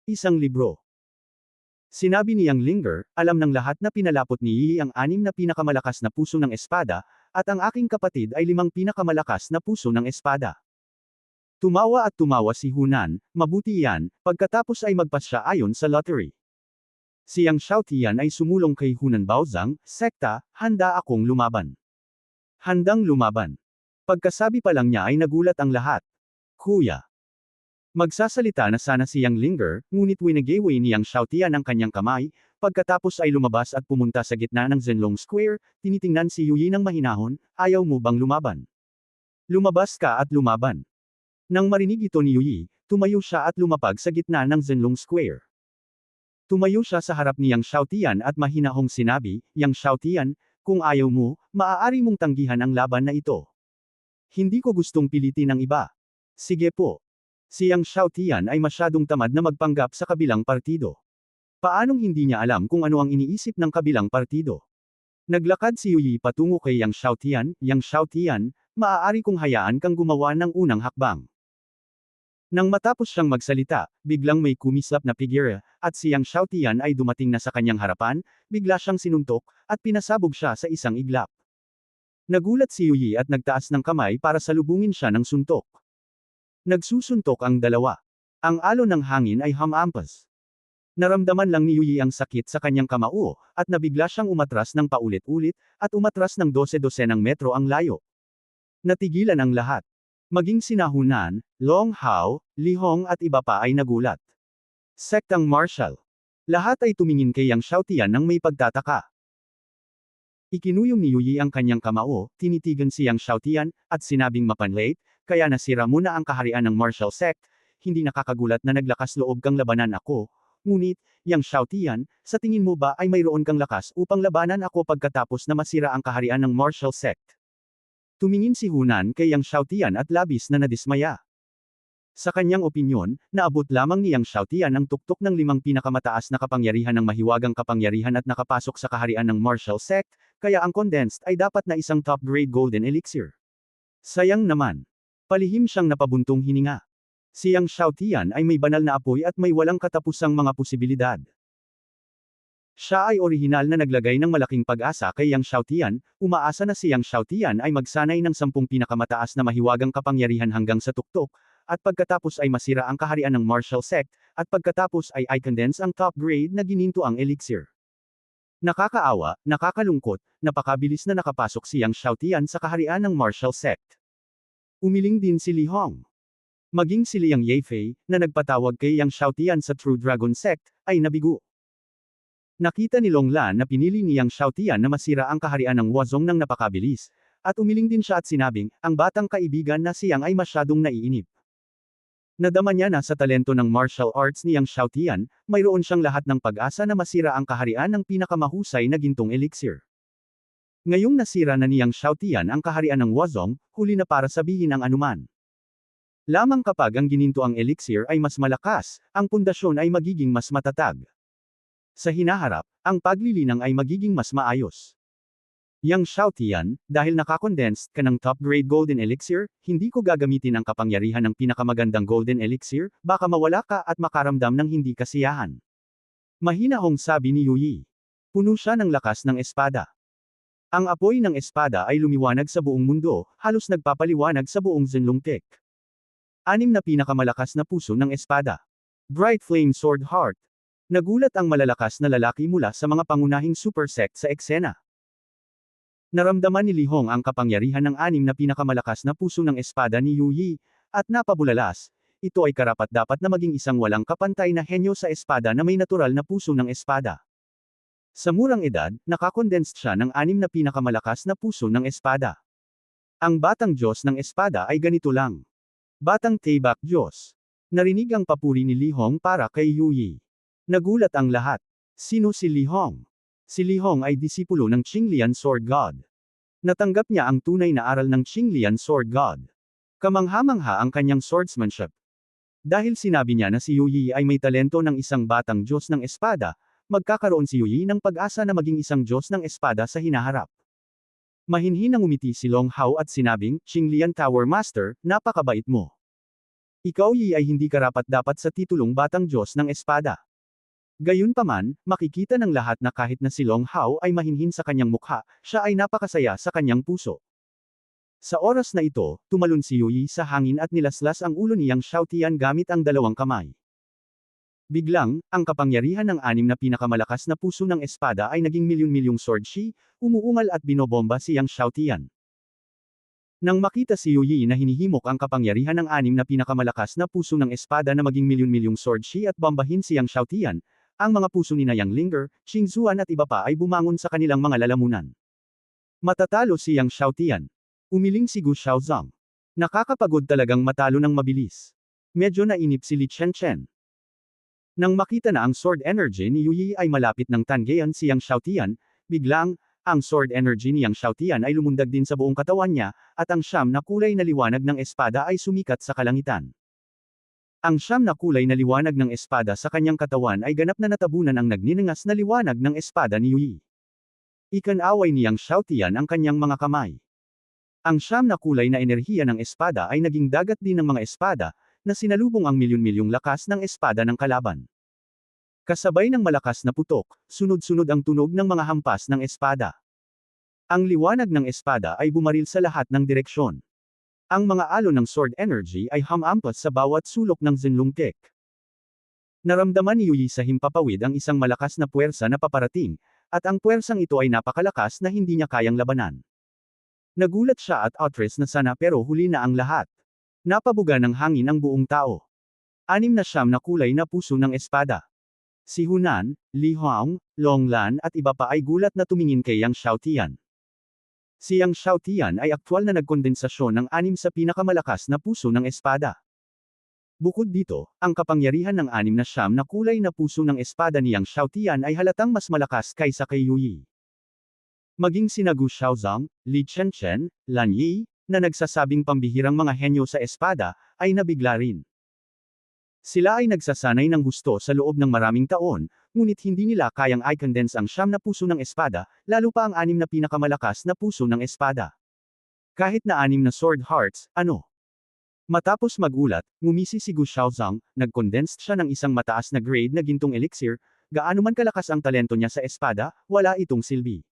isang libro. Sinabi ni Yang Linger, alam ng lahat na pinalapot ni Yi ang 6 na pinakamalakas na puso ng espada, at ang aking kapatid ay 5 pinakamalakas na puso ng espada. Tumawa at tumawa si Hunan, mabuti yan, pagkatapos ay magpasya ayon sa lottery. Si Yang Xiaotian ay sumulong kay Hunan Baozang, sekta, handa akong lumaban. Handang lumaban. Pagkasabi pa lang niya ay nagulat ang lahat. Kuya. Magsasalita na sana si Yang Linger, ngunit winagaway ni Yang Xiaotian ang kanyang kamay, pagkatapos ay lumabas at pumunta sa gitna ng Zenlong Square, tinitingnan si Yuyi ng mahinahon, ayaw mo bang lumaban? Lumabas ka at lumaban. Nang marinig ito ni Yuyi, tumayo siya at lumapag sa gitna ng Zenlong Square. Tumayo siya sa harap ni Yang Xiaotian at mahinahong sinabi, Yang Xiaotian, kung ayaw mo, maaari mong tanggihan ang laban na ito. Hindi ko gustong pilitin ang iba. Sige po. Si Yang Xiaotian ay masyadong tamad na magpanggap sa kabilang partido. Paanong hindi niya alam kung ano ang iniisip ng kabilang partido? Naglakad si Yuyi patungo kay Yang Xiaotian, maaari kong hayaan kang gumawa ng unang hakbang. Nang matapos siyang magsalita, biglang may kumislap na figura, at si Yang Xiaotian ay dumating na sa kanyang harapan, bigla siyang sinuntok, at pinasabog siya sa isang iglap. Nagulat si Yuyi at nagtaas ng kamay para salubungin siya ng suntok. Nagsusuntok ang dalawa. Ang alon ng hangin ay hamampas. Naramdaman lang ni Yuyi ang sakit sa kanyang kamao, at nabigla siyang umatras ng paulit-ulit, at umatras ng 12-12 metro ang layo. Natigilan ang lahat. Maging sina Hunan, Long Hao, Li Hong at iba pa ay nagulat. Sektang martial. Lahat ay tumingin kay Yang Xiaotian nang may pagtataka. Ikinuyong ni Yuyi ang kanyang kamao, tinitigan si Yang Xiaotian, at sinabing mapanlate, kaya nasira mo na ang kaharian ng martial sect, hindi nakakagulat na naglakas loob kang labanan ako. Ngunit, Yang Xiaotian, sa tingin mo ba ay mayroon kang lakas upang labanan ako pagkatapos na masira ang kaharian ng martial sect? Tumingin si Hunan kay Yang Xiaotian at labis na nadismaya. Sa kanyang opinyon, naabot lamang ni Yang Xiaotian ang tuktok ng 5 pinakamataas na kapangyarihan ng mahiwagang kapangyarihan at nakapasok sa kaharian ng martial sect, kaya ang condensed ay dapat na isang top-grade golden elixir. Sayang naman. Palihim siyang napabuntong hininga. Si Yang Xiaotian ay may banal na apoy at may walang katapusang mga posibilidad. Siya ay orihinal na naglagay ng malaking pag-asa kay Yang Xiaotian, umaasa na si Yang Xiaotian ay magsanay ng 10 pinakamataas na mahiwagang kapangyarihan hanggang sa tuktok, at pagkatapos ay masira ang kaharian ng martial sect, at pagkatapos ay i-condense ang top grade na gininto ang elixir. Nakakaawa, nakakalungkot, napakabilis na nakapasok si Yang Xiaotian sa kaharian ng martial sect. Umiling din si Li Hong. Maging si Liang Yefei, na nagpatawag kay Yang Xiaotian sa True Dragon Sect, ay nabigo. Nakita ni Long Lan na pinili ni Yang Xiaotian na masira ang kaharian ng Huazong ng napakabilis, at umiling din siya at sinabing, ang batang kaibigan na si Yang ay masyadong naiinip. Nadama niya na sa talento ng martial arts ni Yang Xiaotian, mayroon siyang lahat ng pag-asa na masira ang kaharian ng pinakamahusay na gintong elixir. Ngayong nasira na ni Yang Xiaotian ang kaharian ng Huazong, huli na para sabihin ang anuman. Lamang kapag ang gininto ang elixir ay mas malakas, ang pundasyon ay magiging mas matatag. Sa hinaharap, ang paglilinang ay magiging mas maayos. Yang Xiaotian, dahil nakakondensed ka ng top-grade golden elixir, hindi ko gagamitin ang kapangyarihan ng pinakamagandang golden elixir, baka mawala ka at makaramdam ng hindi kasiyahan. Mahinahong sabi ni Yuyi. Puno siya ng lakas ng espada. Ang apoy ng espada ay lumiwanag sa buong mundo, halos nagpapaliwanag sa buong Zenlongtek. 6 na pinakamalakas na puso ng espada. Bright Flame Sword Heart. Nagulat ang malalakas na lalaki mula sa mga pangunahing super sect sa eksena. Naramdaman ni Li Hong ang kapangyarihan ng 6 na pinakamalakas na puso ng espada ni Yuyi, at napabulalas, ito ay karapat-dapat na maging isang walang kapantay na henyo sa espada na may natural na puso ng espada. Sa murang edad, nakakondensed siya ng 6 na pinakamalakas na puso ng espada. Ang batang Diyos ng espada ay ganito lang. Batang Taebak Diyos. Narinig ang papuri ni Li Hong para kay Yuyi. Nagulat ang lahat. Sino si Li Hong? Si Li Hong ay disipulo ng Qinglian Sword God. Natanggap niya ang tunay na aral ng Qinglian Sword God. Kamangha-mangha ang kanyang swordsmanship. Dahil sinabi niya na si Yuyi ay may talento ng isang batang Diyos ng espada, magkakaroon si Yuyi ng pag-asa na maging isang Diyos ng espada sa hinaharap. Mahinhin ang umiti si Long Hao at sinabing, Qinglian Tower Master, napakabait mo. Ikaw Yi ay hindi karapat-dapat sa titulong batang Diyos ng espada. Gayunpaman, makikita ng lahat na kahit na si Long Hao ay mahinhin sa kanyang mukha, siya ay napakasaya sa kanyang puso. Sa oras na ito, tumalon si Yui sa hangin at nilaslas ang ulo ni Yang Xiaotian gamit ang dalawang kamay. Biglang, ang kapangyarihan ng anim na pinakamalakas na puso ng espada ay naging milyon-milyong sword shi, umuungal at binobomba si Yang Xiaotian. Nang makita si Yui na hinihimok ang kapangyarihan ng anim na pinakamalakas na puso ng espada na maging milyon-milyong sword shi at bombahin si Yang Xiaotian, ang mga puso ni Yang Linger, Qingzuan at iba pa ay bumangon sa kanilang mga lalamunan. Matatalo si Yang Xiaotian. Umiling si Gu Xiaozong. Nakakapagod talagang matalo ng mabilis. Medyo nainip si Li Chenchen. Nang makita na ang sword energy ni Yui ay malapit ng tanggean si Yang Xiaotian, biglang, ang sword energy ni Yang Xiaotian ay lumundag din sa buong katawan niya, at ang siyam na kulay na liwanag ng espada ay sumikat sa kalangitan. Ang siyam na kulay na liwanag ng espada sa kanyang katawan ay ganap na natabunan ang nagninangas na liwanag ng espada ni Yui. Ikanaway ni Yang Xiaotian ang kanyang mga kamay. Ang siyam na kulay na enerhiya ng espada ay naging dagat din ng mga espada, na sinalubong ang milyon-milyong lakas ng espada ng kalaban. Kasabay ng malakas na putok, sunod-sunod ang tunog ng mga hampas ng espada. Ang liwanag ng espada ay bumaril sa lahat ng direksyon. Ang mga alon ng sword energy ay hamampas sa bawat sulok ng zinlungkek. Naramdaman ni Yui sa himpapawid ang isang malakas na puwersa na paparating, at ang puwersang ito ay napakalakas na hindi niya kayang labanan. Nagulat siya at outres na sana pero huli na ang lahat. Napabuga ng hangin ang buong tao. Anim na siyam na kulay na puso ng espada. Si Hunan, Li Huang, Long Lan at iba pa ay gulat na tumingin kay Yang Xiaotian. Si Yang Xiaotian ay aktwal na nagkondensasyon ng anim sa pinakamalakas na puso ng espada. Bukod dito, ang kapangyarihan ng anim na siyam na kulay na puso ng espada ni Yang Xiaotian ay halatang mas malakas kaysa kay Yui. Maging sina Gu Xiaozong, Li Chenchen, Lan Yi, na nagsasabing pambihirang mga henyo sa espada, ay nabigla rin. Sila ay nagsasanay ng husto sa loob ng maraming taon, ngunit hindi nila kayang i-condense ang siyam na puso ng espada, lalo pa ang anim na pinakamalakas na puso ng espada. Kahit na anim na sword hearts, ano? Matapos magulat, ngumisi si Gu Xiaozong, nag-condensed siya ng isang mataas na grade na gintong elixir, gaano man kalakas ang talento niya sa espada, wala itong silbi.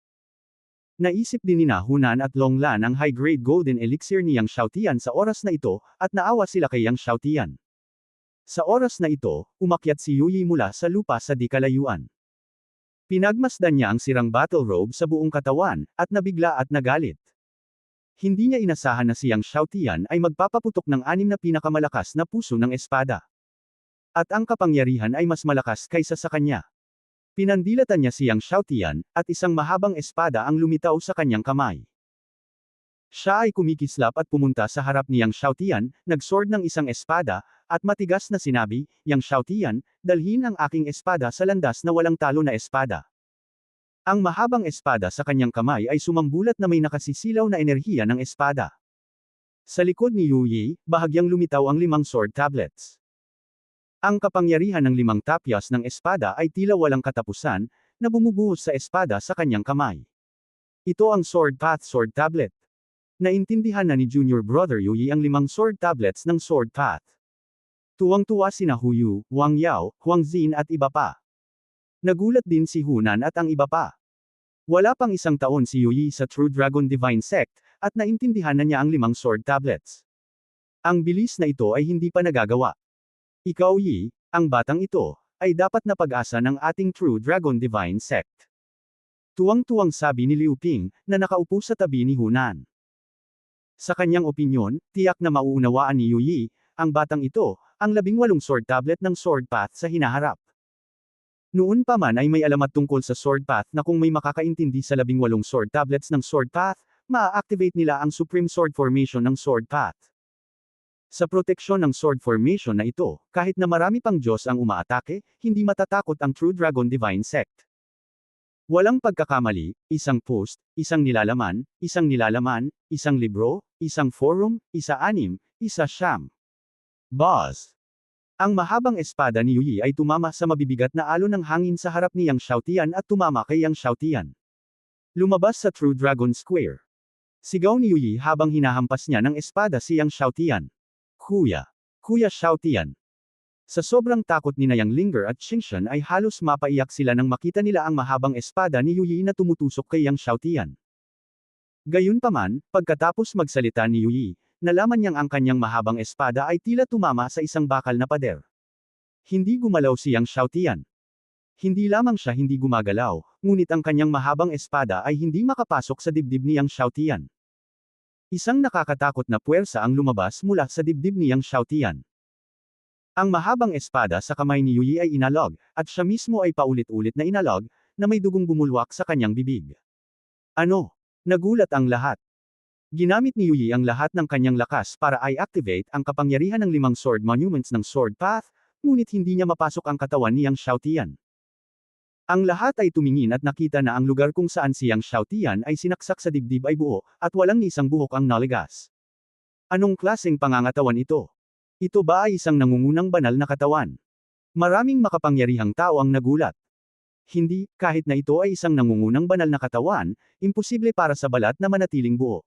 Naisip din ni Hunan at Long Lan ang high-grade golden elixir ni Yang Xiaotian sa oras na ito, at naawa sila kay Yang Xiaotian. Sa oras na ito, umakyat si Yui mula sa lupa sa di kalayuan. Pinagmasdan niya ang sirang battle robe sa buong katawan, at nabigla at nagalit. Hindi niya inasahan na si Yang Xiaotian ay magpapaputok ng anim na pinakamalakas na puso ng espada. At ang kapangyarihan ay mas malakas kaysa sa kanya. Pinandilatan niya si Yang Xiaotian, at isang mahabang espada ang lumitaw sa kanyang kamay. Siya ay kumikislap at pumunta sa harap ni Yang Xiaotian, nag-sword ng isang espada, at matigas na sinabi, Yang Xiaotian, dalhin ang aking espada sa landas na walang talo na espada. Ang mahabang espada sa kanyang kamay ay sumambulat na may nakasisilaw na enerhiya ng espada. Sa likod ni Yui, bahagyang lumitaw ang 5 sword tablets. Ang kapangyarihan ng 5 tapyas ng espada ay tila walang katapusan, na bumubuhos sa espada sa kanyang kamay. Ito ang Sword Path Sword Tablet. Naintindihan na ni Junior Brother Yui ang 5 sword tablets ng Sword Path. Tuwang-tuwa sina Huyu, Wang Yao, Huang Xin at iba pa. Nagulat din si Hunan at ang iba pa. Wala pang isang taon si Yui sa True Dragon Divine Sect, at naintindihan na niya ang 5 sword tablets. Ang bilis na ito ay hindi pa nagagawa. Ikaw Yi, ang batang ito, ay dapat na pag-asa ng ating True Dragon Divine Sect. Tuwang-tuwang sabi ni Liu Ping, na nakaupo sa tabi ni Hunan. Sa kanyang opinyon, tiyak na mauunawaan ni Yui, ang batang ito, ang 18 sword tablet ng Sword Path sa hinaharap. Noon pa man ay may alamat tungkol sa Sword Path na kung may makakaintindi sa 18 sword tablets ng Sword Path, maa-activate nila ang Supreme Sword Formation ng Sword Path. Sa proteksyon ng Sword Formation na ito, kahit na marami pang Diyos ang umaatake, hindi matatakot ang True Dragon Divine Sect. Walang pagkakamali, isang post, isang nilalaman, isang libro, isang forum, isa-anim, isa-siyam. Boss! Ang mahabang espada ni Yui ay tumama sa mabibigat na alon ng hangin sa harap ni Yang Xiaotian at tumama kay Yang Xiaotian. Lumabas sa True Dragon Square. Sigaw ni Yui habang hinahampas niya ng espada si Yang Xiaotian. Kuya Xiaotian. Sa sobrang takot ni Yang Linger at Qingshan ay halos mapaiyak sila nang makita nila ang mahabang espada ni Yui na tumutusok kay Yang Xiaotian. Gayunpaman, pagkatapos magsalita ni Yu Yi, nalaman niyang ang kanyang mahabang espada ay tila tumama sa isang bakal na pader. Hindi gumalaw si Yang Xiaotian. Hindi lamang siya hindi gumagalaw, ngunit ang kanyang mahabang espada ay hindi makapasok sa dibdib ni Yang Xiaotian. Isang nakakatakot na puwersa ang lumabas mula sa dibdib ni Yang Xiaotian. Ang mahabang espada sa kamay ni Yu Yi ay inalog, at siya mismo ay paulit-ulit na inalog, na may dugong bumulwak sa kanyang bibig. Ano? Nagulat ang lahat. Ginamit ni Yu Yi ang lahat ng kanyang lakas para i-activate ang kapangyarihan ng 5 sword monuments ng Sword Path, ngunit hindi niya mapasok ang katawan ni Yang Xiaotian. Ang lahat ay tumingin at nakita na ang lugar kung saan si Yang Xiaotian ay sinaksak sa dibdib ay buo, at walang ni isang buhok ang naligas. Anong klaseng pangangatawan ito? Ito ba ay isang nangungunang banal na katawan? Maraming makapangyarihang tao ang nagulat. Hindi, kahit na ito ay isang nangungunang banal na katawan, imposible para sa balat na manatiling buo.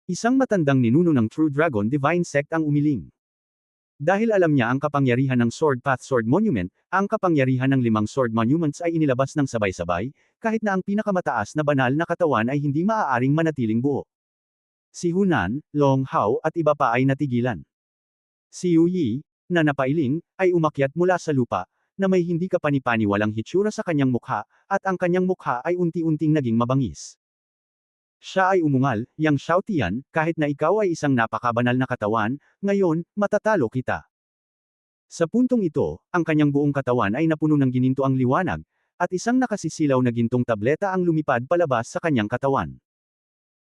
Isang matandang ninuno ng True Dragon Divine Sect ang umiling. Dahil alam niya ang kapangyarihan ng Sword Path Sword Monument, ang kapangyarihan ng 5 Sword Monuments ay inilabas ng sabay-sabay, kahit na ang pinakamataas na banal na katawan ay hindi maaaring manatiling buo. Si Hunan, Long Hao at iba pa ay natigilan. Si Yu Yi, na napailing, ay umakyat mula sa lupa, na may hindi kapani-paniwalang hitsura sa kanyang mukha, at ang kanyang mukha ay unti-unting naging mabangis. Siya ay umungal, Yang Xiaotian, kahit na ikaw ay isang napakabanal na katawan, ngayon, matatalo kita. Sa puntong ito, ang kanyang buong katawan ay napuno ng ginintoang liwanag, at isang nakasisilaw na gintong tableta ang lumipad palabas sa kanyang katawan.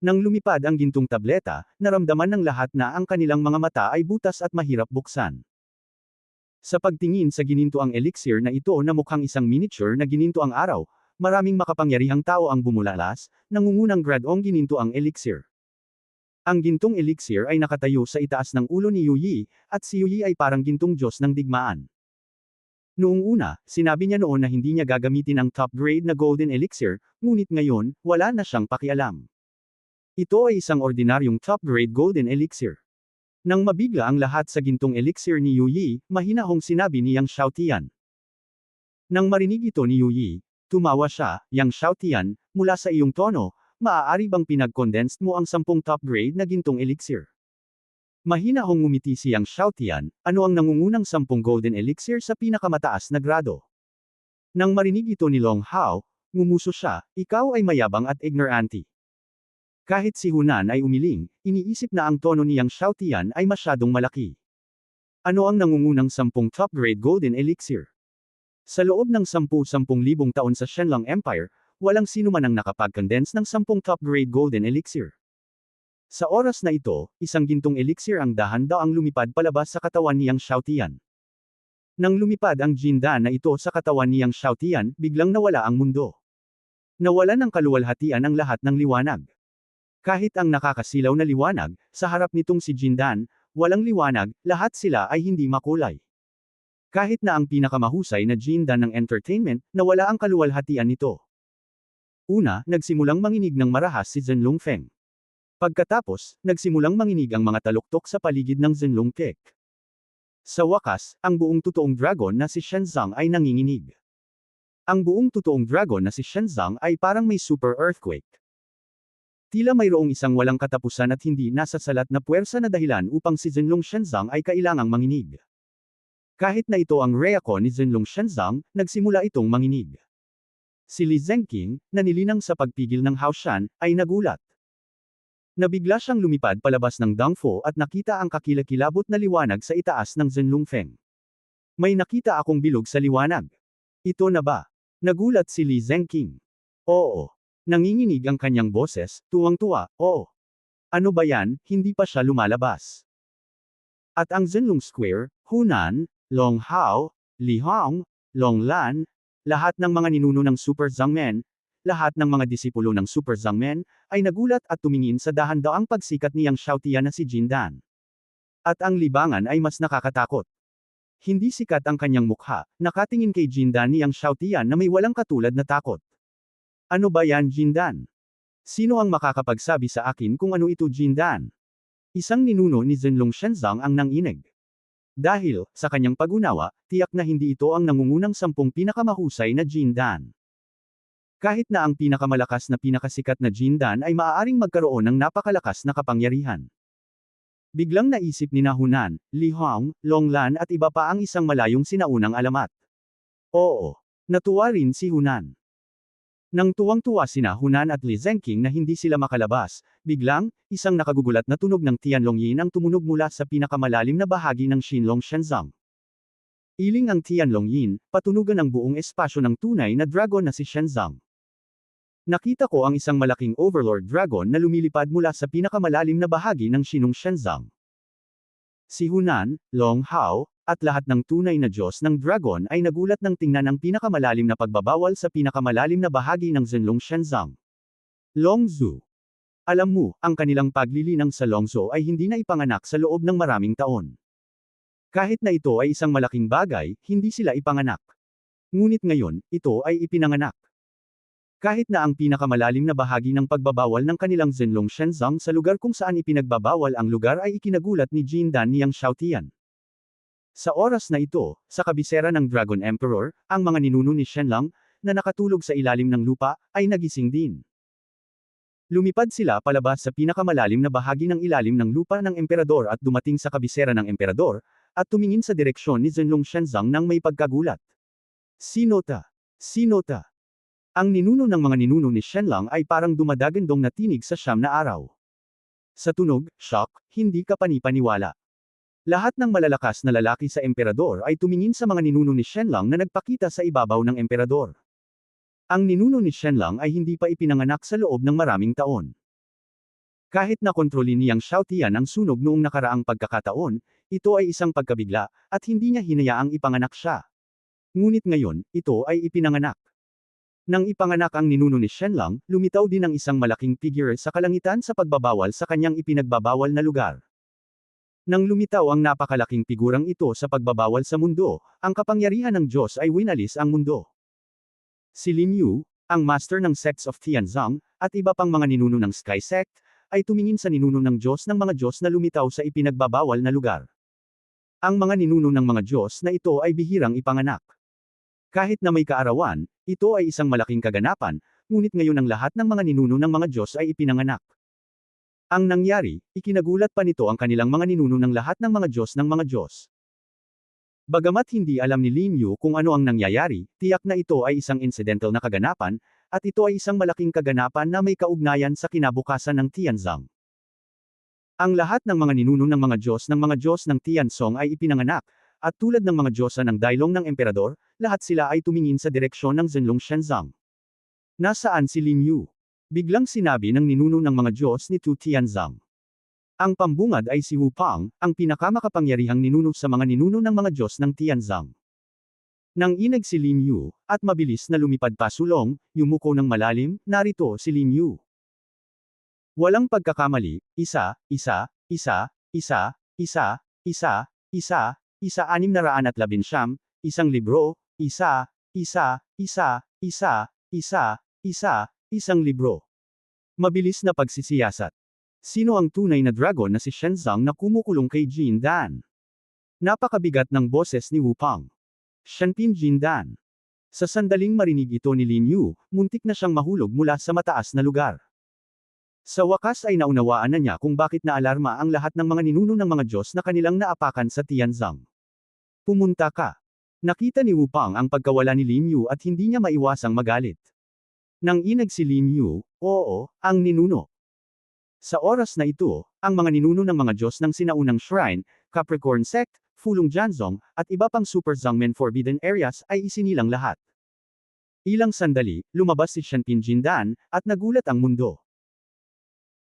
Nang lumipad ang gintong tableta, naramdaman ng lahat na ang kanilang mga mata ay butas at mahirap buksan. Sa pagtingin sa ginintoang elixir na ito na mukhang isang miniature na ginintoang araw, maraming makapangyarihang tao ang bumulalas, nangungunang gradong ginintoang elixir. Ang gintong elixir ay nakatayo sa itaas ng ulo ni Yu Yi, at si Yu Yi ay parang gintong Diyos ng digmaan. Noong una, sinabi niya noon na hindi niya gagamitin ang top-grade na golden elixir, ngunit ngayon, wala na siyang pakialam. Ito ay isang ordinaryong top-grade golden elixir. Nang mabigla ang lahat sa gintong elixir ni Yu Yi, mahinahong sinabi ni Yang Xiaotian. Nang marinig ito ni Yu Yi, tumawa siya, Yang Xiaotian, mula sa iyong tono, maaari bang pinag-condensed mo ang 10 top-grade na gintong elixir? Mahinahong ngumiti si Yang Xiaotian, ano ang nangungunang 10 golden elixir sa pinakamataas na grado? Nang marinig ito ni Long Hao, ngumuso siya, ikaw ay mayabang at ignorante. Kahit si Hunan ay umiling, iniisip na ang tono ni Yang Xiaotian ay masyadong malaki. Ano ang nangungunang 10 top-grade golden elixir? Sa loob ng 10,000 taon sa Shenlong Empire, walang sino man ang nakapag-condense ng 10 top-grade golden elixir. Sa oras na ito, isang gintong elixir ang dahan-daang lumipad palabas sa katawan ni Yang Xiaotian. Nang lumipad ang Jindan na ito sa katawan ni Yang Xiaotian, biglang nawala ang mundo. Nawalan ng kaluwalhatian ang lahat ng liwanag. Kahit ang nakakasilaw na liwanag, sa harap nitong si Jindan, walang liwanag, lahat sila ay hindi makulay. Kahit na ang pinakamahusay na Jindan ng entertainment, nawala ang kaluwalhatian nito. Una, nagsimulang manginig ng marahas si Zhenlong Feng. Pagkatapos, nagsimulang manginig ang mga taluktok sa paligid ng Zhenlong Cake. Sa wakas, ang buong totoong dragon na si Shenzong ay nanginginig. Ang buong totoong dragon na si Shenzong ay parang may super earthquake. Tila mayroong isang walang katapusan at hindi nasasalat na puwersa na dahilan upang si Zhenlong Shenzong ay kailangang manginig. Kahit na ito ang reaksyon ni Zhenlong Shenzong, nagsimula itong manginig. Si Li Zengqing, na nilinang sa pagpigil ng Hao Shan, ay nagulat. Nabigla siyang lumipad palabas ng Dongfo at nakita ang kakilakilabot na liwanag sa itaas ng Zhenlong Feng. May nakita akong bilog sa liwanag. Ito na ba? Nagulat si Li Zengqing. Oo. Nanginginig ang kanyang boses, tuwang-tuwa, oo. Ano ba yan, hindi pa siya lumalabas. At ang Zhenlong Square, Hunan, Long Hao, Li Hong, Long Lan, lahat ng mga ninuno ng Super Zhangmen, lahat ng mga disipulo ng Super Zhangmen, ay nagulat at tumingin sa dahan-daang pagsikat ni Yang Xiaotian na si Jindan. At ang libangan ay mas nakakatakot. Hindi sikat ang kanyang mukha, nakatingin kay Jindan ni Yang Xiaotian na may walang katulad na takot. Ano ba yan Jindan? Sino ang makakapagsabi sa akin kung ano ito Jindan? Isang ninuno ni Zhenlong Shenzong ang nanginig. Dahil, sa kanyang pag-unawa, tiyak na hindi ito ang nangungunang 10 pinakamahusay na Jindan. Kahit na ang pinakamalakas na pinakasikat na Jindan ay maaaring magkaroon ng napakalakas na kapangyarihan. Biglang naisip ni Hunan, Li Hong, Long Lan at iba pa ang isang malayong sinaunang alamat. Oo. Natuwa rin si Hunan. Nang tuwang-tuwa sina Hunan at Li Zengqing na hindi sila makalabas, biglang, isang nakagugulat na tunog ng Tianlongyin ang tumunog mula sa pinakamalalim na bahagi ng Xinlong Shenzong. Iling ang Tianlongyin, patunugan ang buong espasyo ng tunay na dragon na si Shenzong. Nakita ko ang isang malaking Overlord Dragon na lumilipad mula sa pinakamalalim na bahagi ng Xinong Shenzong. Si Hunan, Long Hao, at lahat ng tunay na Diyos ng Dragon ay nagulat nang tingnan ang pinakamalalim na pagbabawal sa pinakamalalim na bahagi ng Xinlong Shenzong. Longzhou. Alam mo, ang kanilang paglilinang sa Longzhou ay hindi na ipanganak sa loob ng maraming taon. Kahit na ito ay isang malaking bagay, hindi sila ipanganak. Ngunit ngayon, ito ay ipinanganak. Kahit na ang pinakamalalim na bahagi ng pagbabawal ng kanilang Xinlong Shenzong sa lugar kung saan ipinagbabawal ang lugar ay ikinagulat ni Jindan niyang Xiaotian. Sa oras na ito, sa kabisera ng Dragon Emperor, ang mga ninuno ni Shenlong, na nakatulog sa ilalim ng lupa, ay nagising din. Lumipad sila palabas sa pinakamalalim na bahagi ng ilalim ng lupa ng emperador at dumating sa kabisera ng emperador, at tumingin sa direksyon ni Xinlong Shenzong nang may pagkagulat. Sinota. Sinota. Ang ninuno ng mga ninuno ni Shenlong ay parang dumadagandong na tinig sa siyam na araw. Sa tunog, shock, hindi ka panipaniwala. Lahat ng malalakas na lalaki sa emperador ay tumingin sa mga ninuno ni Shenlong na nagpakita sa ibabaw ng emperador. Ang ninuno ni Shenlong ay hindi pa ipinanganak sa loob ng maraming taon. Kahit na kontrolin niyang Xiaotian ang sunog noong nakaraang pagkakataon, ito ay isang pagkabigla, at hindi niya hinayaang ipanganak siya. Ngunit ngayon, ito ay ipinanganak. Nang ipanganak ang ninuno ni Shenlong, lumitaw din ang isang malaking figure sa kalangitan sa pagbabawal sa kanyang ipinagbabawal na lugar. Nang lumitaw ang napakalaking figurang ito sa pagbabawal sa mundo, ang kapangyarihan ng Diyos ay winalis ang mundo. Si Lin Yu, ang master ng sects of Tianzong, at iba pang mga ninuno ng Sky Sect, ay tumingin sa ninuno ng Diyos ng mga Diyos na lumitaw sa ipinagbabawal na lugar. Ang mga ninuno ng mga Diyos na ito ay bihirang ipanganak. Kahit na may kaarawan, ito ay isang malaking kaganapan, ngunit ngayon ang lahat ng mga ninuno ng mga Diyos ay ipinanganak. Ang nangyari, ikinagulat pa nito ang kanilang mga ninuno ng lahat ng mga Diyos ng mga Diyos. Bagamat hindi alam ni Lin Yu kung ano ang nangyayari, tiyak na ito ay isang incidental na kaganapan, at ito ay isang malaking kaganapan na may kaugnayan sa kinabukasan ng Tianzong. Ang lahat ng mga ninuno ng mga Diyos ng Tianzong ay ipinanganak, at tulad ng mga Diyosa ng Dailong ng Emperador, lahat sila ay tumingin sa direksyon ng Xinlong Shenzong. Nasaan si Lin Yu? Biglang sinabi ng ninuno ng mga Diyos ni Tu Tianzong. Ang pambungad ay si Wu Pang, ang pinakamakapangyarihang ninuno sa mga ninuno ng mga Diyos ng Tianzong. Nang inag si Lin Yu, at mabilis na lumipad pa sulong, yumuko ng malalim, narito si Lin Yu. Walang pagkakamali, isa, 619, isang libro, isang libro. Mabilis na pagsisiyasat. Sino ang tunay na dragon na si Shenzong na kumukulong kay Jindan? Napakabigat ng boses ni Wu Pang. Shenpin Jindan. Sa sandaling marinig ito ni Lin Yu, muntik na siyang mahulog mula sa mataas na lugar. Sa wakas ay naunawaan na niya kung bakit naalarma ang lahat ng mga ninuno ng mga Diyos na kanilang naapakan sa Tianzong. Pumunta ka. Nakita ni Wu Pang ang pagkawala ni Lin Yu at hindi niya maiwasang magalit. Nang inag si Lin Yu, oo, ang ninuno. Sa oras na ito, ang mga ninuno ng mga Diyos ng sinaunang shrine, Capricorn Sect, Fulong Jianzong, at iba pang Super Zongmen Forbidden Areas ay isinilang lahat. Ilang sandali, lumabas si Shenpin Jindan, at nagulat ang mundo.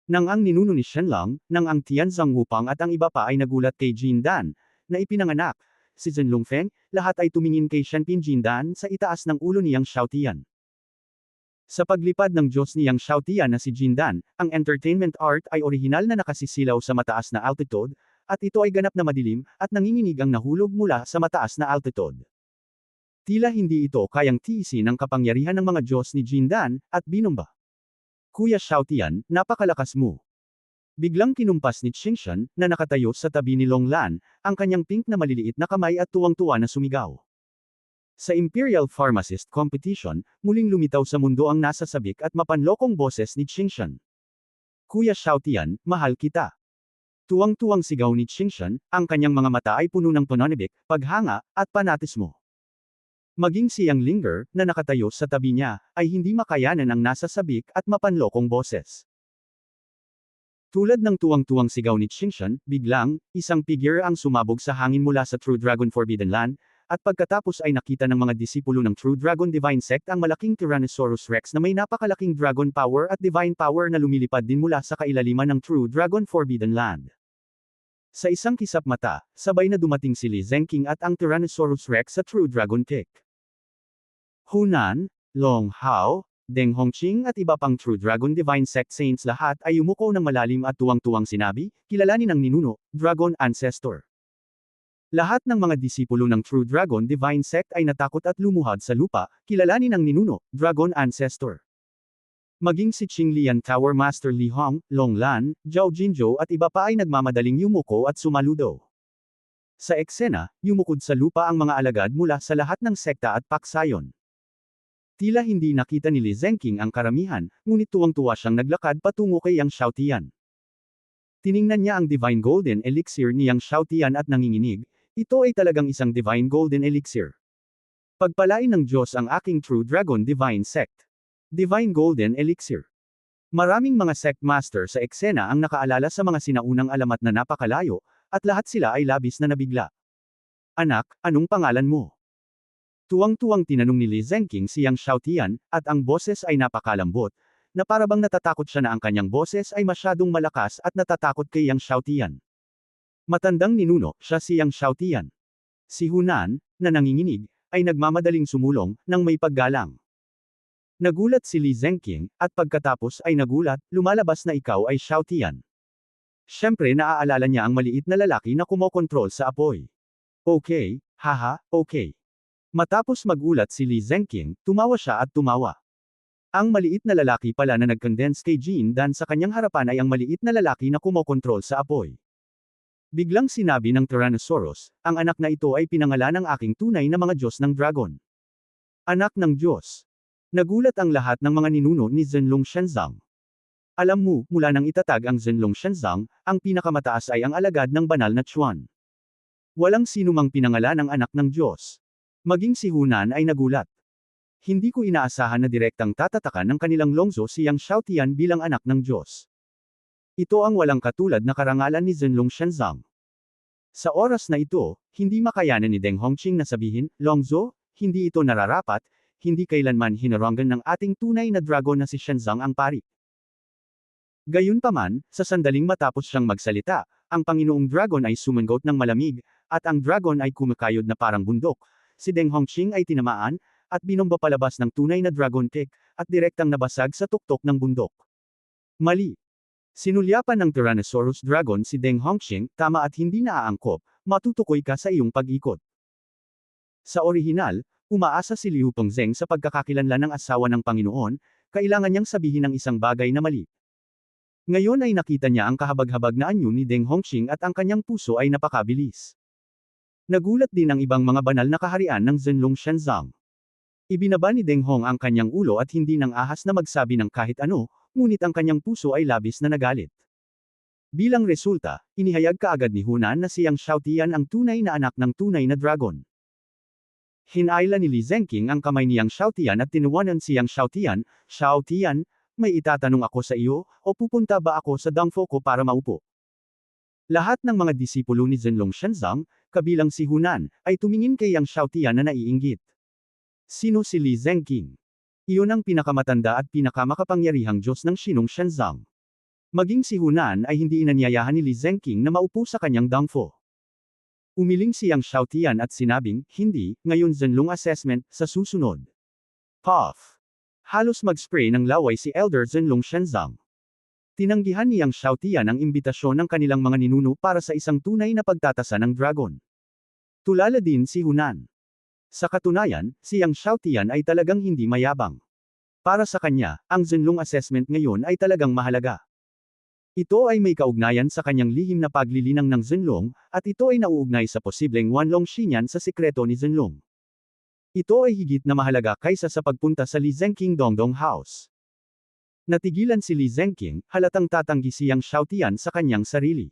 Nang ang ninuno ni Shenlong, nang ang Tianzong Wu Pang at ang iba pa ay nagulat kay Jindan, na ipinanganak, si Zhenlong Feng, lahat ay tumingin kay Shenpin Jindan sa itaas ng ulo niyang Xiaotian. Sa paglipad ng Diyos niyang Xiaotian na si Jindan, ang entertainment art ay orihinal na nakasisilaw sa mataas na altitude, at ito ay ganap na madilim, at nanginginig ang nahulog mula sa mataas na altitude. Tila hindi ito kayang tiisin ang kapangyarihan ng mga Diyos ni Jindan, at binomba. Kuya Xiaotian, napakalakas mo. Biglang kinumpas ni Qingshan, na nakatayo sa tabi ni Long Lan, ang kanyang pink na maliliit na kamay at tuwang-tuwa na sumigaw. Sa Imperial Pharmacist Competition, muling lumitaw sa mundo ang nasasabik at mapanlokong boses ni Qingshan. Kuya Xiaotian, mahal kita. Tuwang-tuwang sigaw ni Qingshan, ang kanyang mga mata ay puno ng pananibik, paghanga, at fanatismo. Maging si Yang Linger, na nakatayo sa tabi niya, ay hindi makayanan ang nasasabik at mapanlokong boses. Tulad ng tuwang-tuwang sigaw ni Qingshan, biglang, isang figure ang sumabog sa hangin mula sa True Dragon Forbidden Land, at pagkatapos ay nakita ng mga disipulo ng True Dragon Divine Sect ang malaking Tyrannosaurus Rex na may napakalaking dragon power at divine power na lumilipad din mula sa kailaliman ng True Dragon Forbidden Land. Sa isang kisap mata, sabay na dumating si Li Zengqing at ang Tyrannosaurus Rex sa True Dragon Kick. Hunan, Long Hao, Deng Hongqing at iba pang True Dragon Divine Sect Saints lahat ay yumuko ng malalim at tuwang-tuwang sinabi, kilalanin ang ninuno, Dragon Ancestor. Lahat ng mga disipulo ng True Dragon Divine Sect ay natakot at lumuhad sa lupa, kilalanin ang ninuno, Dragon Ancestor. Maging si Qinglian Tower Master Li Hong, Long Lan, Zhao Jinzhou at iba pa ay nagmamadaling yumuko at sumaludo. Sa eksena, yumukod sa lupa ang mga alagad mula sa lahat ng sekta at paksayon. Tila hindi nakita ni Li Zengqing ang karamihan, ngunit tuwang-tuwa siyang naglakad patungo kay Yang Xiaotian. Tiningnan niya ang Divine Golden Elixir ni Yang Xiaotian at nanginginig, ito ay talagang isang Divine Golden Elixir. Pagpalain ng Diyos ang aking True Dragon Divine Sect. Divine Golden Elixir. Maraming mga sect master sa eksena ang nakaalala sa mga sinaunang alamat na napakalayo, at lahat sila ay labis na nabigla. Anak, anong pangalan mo? Tuwang-tuwang tinanong ni Li Zengqing si Yang Xiaotian, at ang boses ay napakalambot, na parabang natatakot siya na ang kanyang boses ay masyadong malakas at natatakot kay Yang Xiaotian. Matandang ninuno, siya si Yang Xiaotian. Si Hunan, na nanginginig, ay nagmamadaling sumulong, nang may paggalang. Nagulat si Li Zengqing, at pagkatapos ay nagulat, lumalabas na ikaw ay Xiaotian. Siyempre naaalala niya ang maliit na lalaki na kumokontrol sa apoy. Okay, haha, okay. Matapos magulat si Li Zengqing, tumawa siya at tumawa. Ang maliit na lalaki pala na nag-condense kay Jin Dan sa kanyang harapan ay ang maliit na lalaki na kumokontrol sa apoy. Biglang sinabi ng Tyrannosaurus, ang anak na ito ay pinangalan ng aking tunay na mga Diyos ng Dragon. Anak ng Diyos. Nagulat ang lahat ng mga ninuno ni Zhenlong Shenzang. Alam mo, mula nang itatag ang Zhenlong Shenzang, ang pinakamataas ay ang alagad ng banal na Chuan. Walang sinumang pinangalan ng anak ng Diyos. Maging si Hunan ay nagulat. Hindi ko inaasahan na direktang tatatakan ng kanilang longso si Yang Xiaotian bilang anak ng Diyos. Ito ang walang katulad na karangalan ni Zhenlong Shenzang. Sa oras na ito, hindi makayanan ni Deng Hongqing na sabihin, Longzo, hindi ito nararapat, hindi kailanman hinarangan ng ating tunay na dragon na si Shenzang ang pari. Gayunpaman, sa sandaling matapos siyang magsalita, ang Panginoong Dragon ay sumangot ng malamig, at ang dragon ay kumakayod na parang bundok. Si Deng Hongqing ay tinamaan, at binomba palabas ng tunay na dragon kick, at direktang nabasag sa tuktok ng bundok. Mali. Sinulyapan ng Tyrannosaurus Dragon si Deng Hongqing, tama at hindi naaangkop, matutukoy ka sa iyong pag-ikot. Sa orihinal, umaasa si Liu Pengzeng sa pagkakakilanlan ng asawa ng Panginoon, kailangan niyang sabihin ang isang bagay na mali. Ngayon ay nakita niya ang kahabag-habag na anyo ni Deng Hongqing at ang kanyang puso ay napakabilis. Nagulat din ang ibang mga banal na kaharian ng Zhenlong Shenzang. Ibinaba ni Deng Hong ang kanyang ulo at hindi nang ahas na magsabi ng kahit ano, ngunit ang kanyang puso ay labis na nagalit. Bilang resulta, inihayag kaagad ni Hunan na si Yang Xiaotian ang tunay na anak ng tunay na dragon. Hinayla ni Li Zengqing ang kamay ni Yang Xiaotian at tinuwanan si Yang Xiaotian, Xiaotian, may itatanong ako sa iyo, o pupunta ba ako sa dangfo ko para maupo? Lahat ng mga disipulo ni Zhenlong Shenzang, kabilang si Hunan, ay tumingin kay Yang Xiaotian na naiinggit. Sino si Li Zengqing? Iyon ang pinakamatanda at pinakamakapangyarihang Diyos ng Shinong Shenzang. Maging si Hunan ay hindi inanyayahan ni Li Zengqing na maupo sa kanyang dangfo. Umiling si Yang Xiaotian at sinabing, hindi, ngayon Zhenlong assessment, sa susunod. Puff! Halos mag-spray ng laway si Elder Zhenlong Shenzang. Tinanggihan ni Yang Xiaotian ang imbitasyon ng kanilang mga ninuno para sa isang tunay na pagtatasa ng dragon. Tulala din si Hunan. Sa katunayan, si Yang Xiaotian ay talagang hindi mayabang. Para sa kanya, ang Zhenlong assessment ngayon ay talagang mahalaga. Ito ay may kaugnayan sa kanyang lihim na paglilinang ng Zhenlong, at ito ay nauugnay sa posibleng Wanlong Xinyan sa sikreto ni Zhenlong. Ito ay higit na mahalaga kaysa sa pagpunta sa Li Zengqing Dongdong House. Natigilan si Li Zengqing, halatang tatanggi siyang Xiaotian sa kanyang sarili.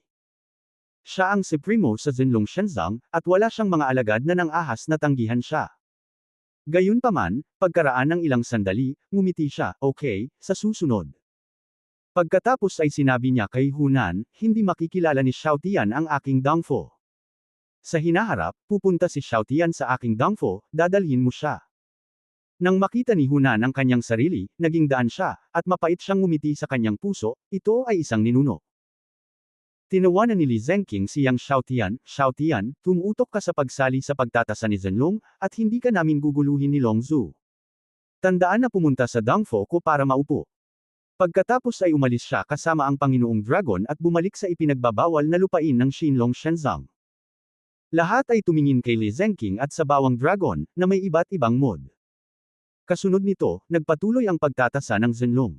Siya ang supremo sa Zenlong Shenzong, at wala siyang mga alagad na nang-ahas na tanggihan siya. Gayunpaman, pagkaraan ng ilang sandali, ngumiti siya, okay, sa susunod. Pagkatapos ay sinabi niya kay Hunan, hindi makikilala ni Xiaotian ang aking Dongfo. Sa hinaharap, pupunta si Xiaotian sa aking Dongfo, dadalhin mo siya. Nang makita ni Hunan ang kanyang sarili, naging daan siya, at mapait siyang ngumiti sa kanyang puso, ito ay isang ninuno. Tinawanan ni Li Zengqing siyang Xiaotian, Xiaotian, tumutok ka sa pagsali sa pagtatasa ni Zenlong, at hindi ka namin guguluhin ni Long Zhu. Tandaan na pumunta sa Dongfo ko para maupo. Pagkatapos ay umalis siya kasama ang Panginoong Dragon at bumalik sa ipinagbabawal na lupain ng Xinlong Shenzong. Lahat ay tumingin kay Li Zengqing at sa bawang dragon, na may iba't ibang mod. Kasunod nito, nagpatuloy ang pagtatasa ng Zenlong.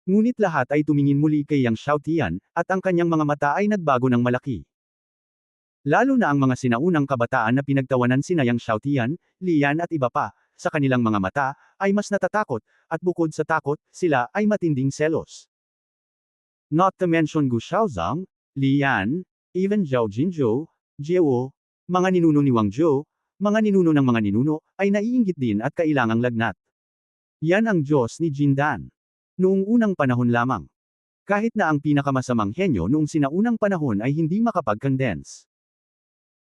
Ngunit lahat ay tumingin muli kay Yang Xiaotian, at ang kanyang mga mata ay nagbago ng malaki. Lalo na ang mga sinaunang kabataan na pinagtawanan sina Yang Xiaotian, Lian at iba pa, sa kanilang mga mata, ay mas natatakot, at bukod sa takot, sila ay matinding selos. Not to mention Gu Xiaozong, Lian, even Zhao Jinzhou, Jiewo, mga ninuno ni Wang Zhou, mga ninuno ng mga ninuno, ay naiinggit din at kailangang lagnat. Yan ang Diyos ni Jindan. Noong unang panahon lamang. Kahit na ang pinakamasamang henyo noong sinaunang panahon ay hindi makapag-condense.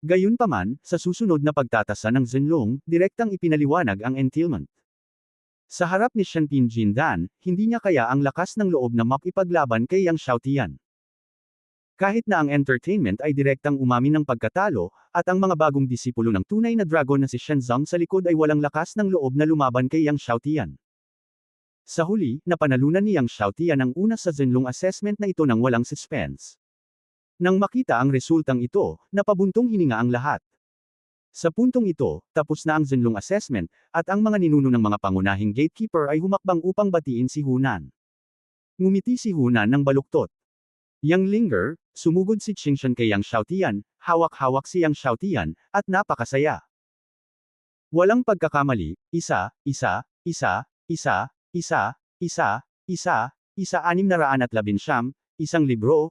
Gayunpaman, sa susunod na pagtatasa ng Zenlong, direktang ipinaliwanag ang entailment. Sa harap ni Shenpin Jindan, hindi niya kaya ang lakas ng loob na makipaglaban kay Yang Xiaotian. Kahit na ang entertainment ay direktang umamin ng pagkatalo, at ang mga bagong disipulo ng tunay na dragon na si Shenzong sa likod ay walang lakas ng loob na lumaban kay Yang Xiaotian. Sa huli, napanalunan ni Yang Xiaotian ang una sa Zenlong assessment na ito nang walang suspense. Nang makita ang resultang ito, napabuntong hininga ang lahat. Sa puntong ito, tapos na ang Zenlong assessment, at ang mga ninuno ng mga pangunahing gatekeeper ay humakbang upang batiin si Hunan. Ngumiti si Hunan ng baluktot. Yang Linger, sumugod si Qingshan kay Yang Xiaotian, hawak-hawak si Yang Xiaotian, at napakasaya. Walang pagkakamali, isa, 619, isang libro,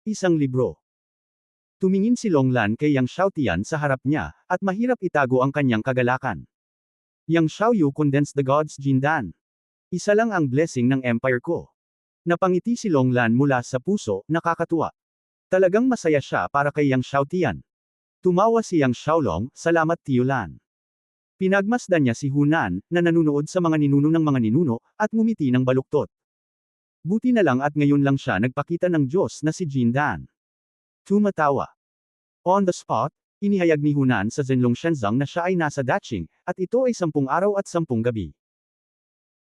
isang libro. Tumingin si Longlan kay Yang Xiaotian sa harap niya, at mahirap itago ang kanyang kagalakan. Yang Xiaoyu condensed the gods Jindan. Isa lang ang blessing ng empire ko. Napangiti si Longlan mula sa puso, nakakatuwa. Talagang masaya siya para kay Yang Xiaotian. Tumawa si Yang Xiaolong, salamat Tiolan. Pinagmasdan niya si Hunan, na nanunood sa mga ninuno ng mga ninuno, at ngumiti ng baluktot. Buti na lang at ngayon lang siya nagpakita ng Diyos na si Jindan. Tumatawa. On the spot, inihayag ni Hunan sa Zenlong Shenzong na siya ay nasa Daching, at ito ay 10 araw at 10 gabi.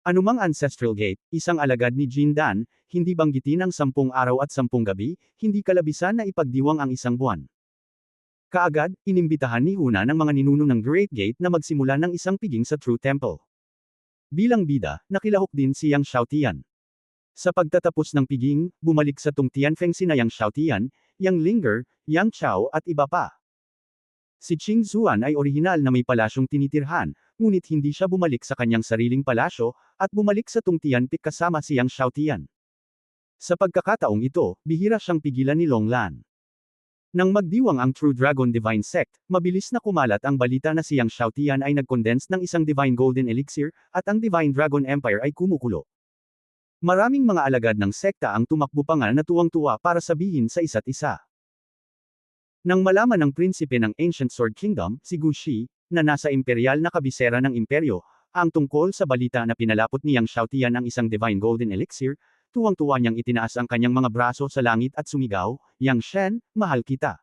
Anumang ancestral gate, isang alagad ni Jindan, hindi banggitin ang 10 araw at 10 gabi, hindi kalabisan na ipagdiwang ang isang buwan. Kaagad, inimbitahan ni Hunan ang mga ninuno ng Great Gate na magsimula ng isang piging sa True Temple. Bilang bida, nakilahok din si Yang Xiaotian. Sa pagtatapos ng piging, bumalik sa Tung Tianfeng sina Yang Xiaotian, Yang Linger, Yang Chao at iba pa. Si Qing Zuan ay orihinal na may palasyong tinitirhan, ngunit hindi siya bumalik sa kanyang sariling palasyo, at bumalik sa Tung Tianpic kasama si Yang Xiaotian. Sa pagkakataong ito, bihira siyang pigilan ni Longlan. Nang magdiwang ang True Dragon Divine Sect, mabilis na kumalat ang balita na si Yang Xiaotian ay nag-condense ng isang Divine Golden Elixir, at ang Divine Dragon Empire ay kumukulo. Maraming mga alagad ng sekta ang tumakbo pa nga na tuwang-tuwa para sabihin sa isa't isa. Nang malaman ng prinsipe ng Ancient Sword Kingdom, si Gu Shi, na nasa imperial na kabisera ng imperyo, ang tungkol sa balita na pinalapot ni Yang Xiaotian ang isang Divine Golden Elixir, tuwang-tuwa niyang itinaas ang kanyang mga braso sa langit at sumigaw, Yang Shen, mahal kita.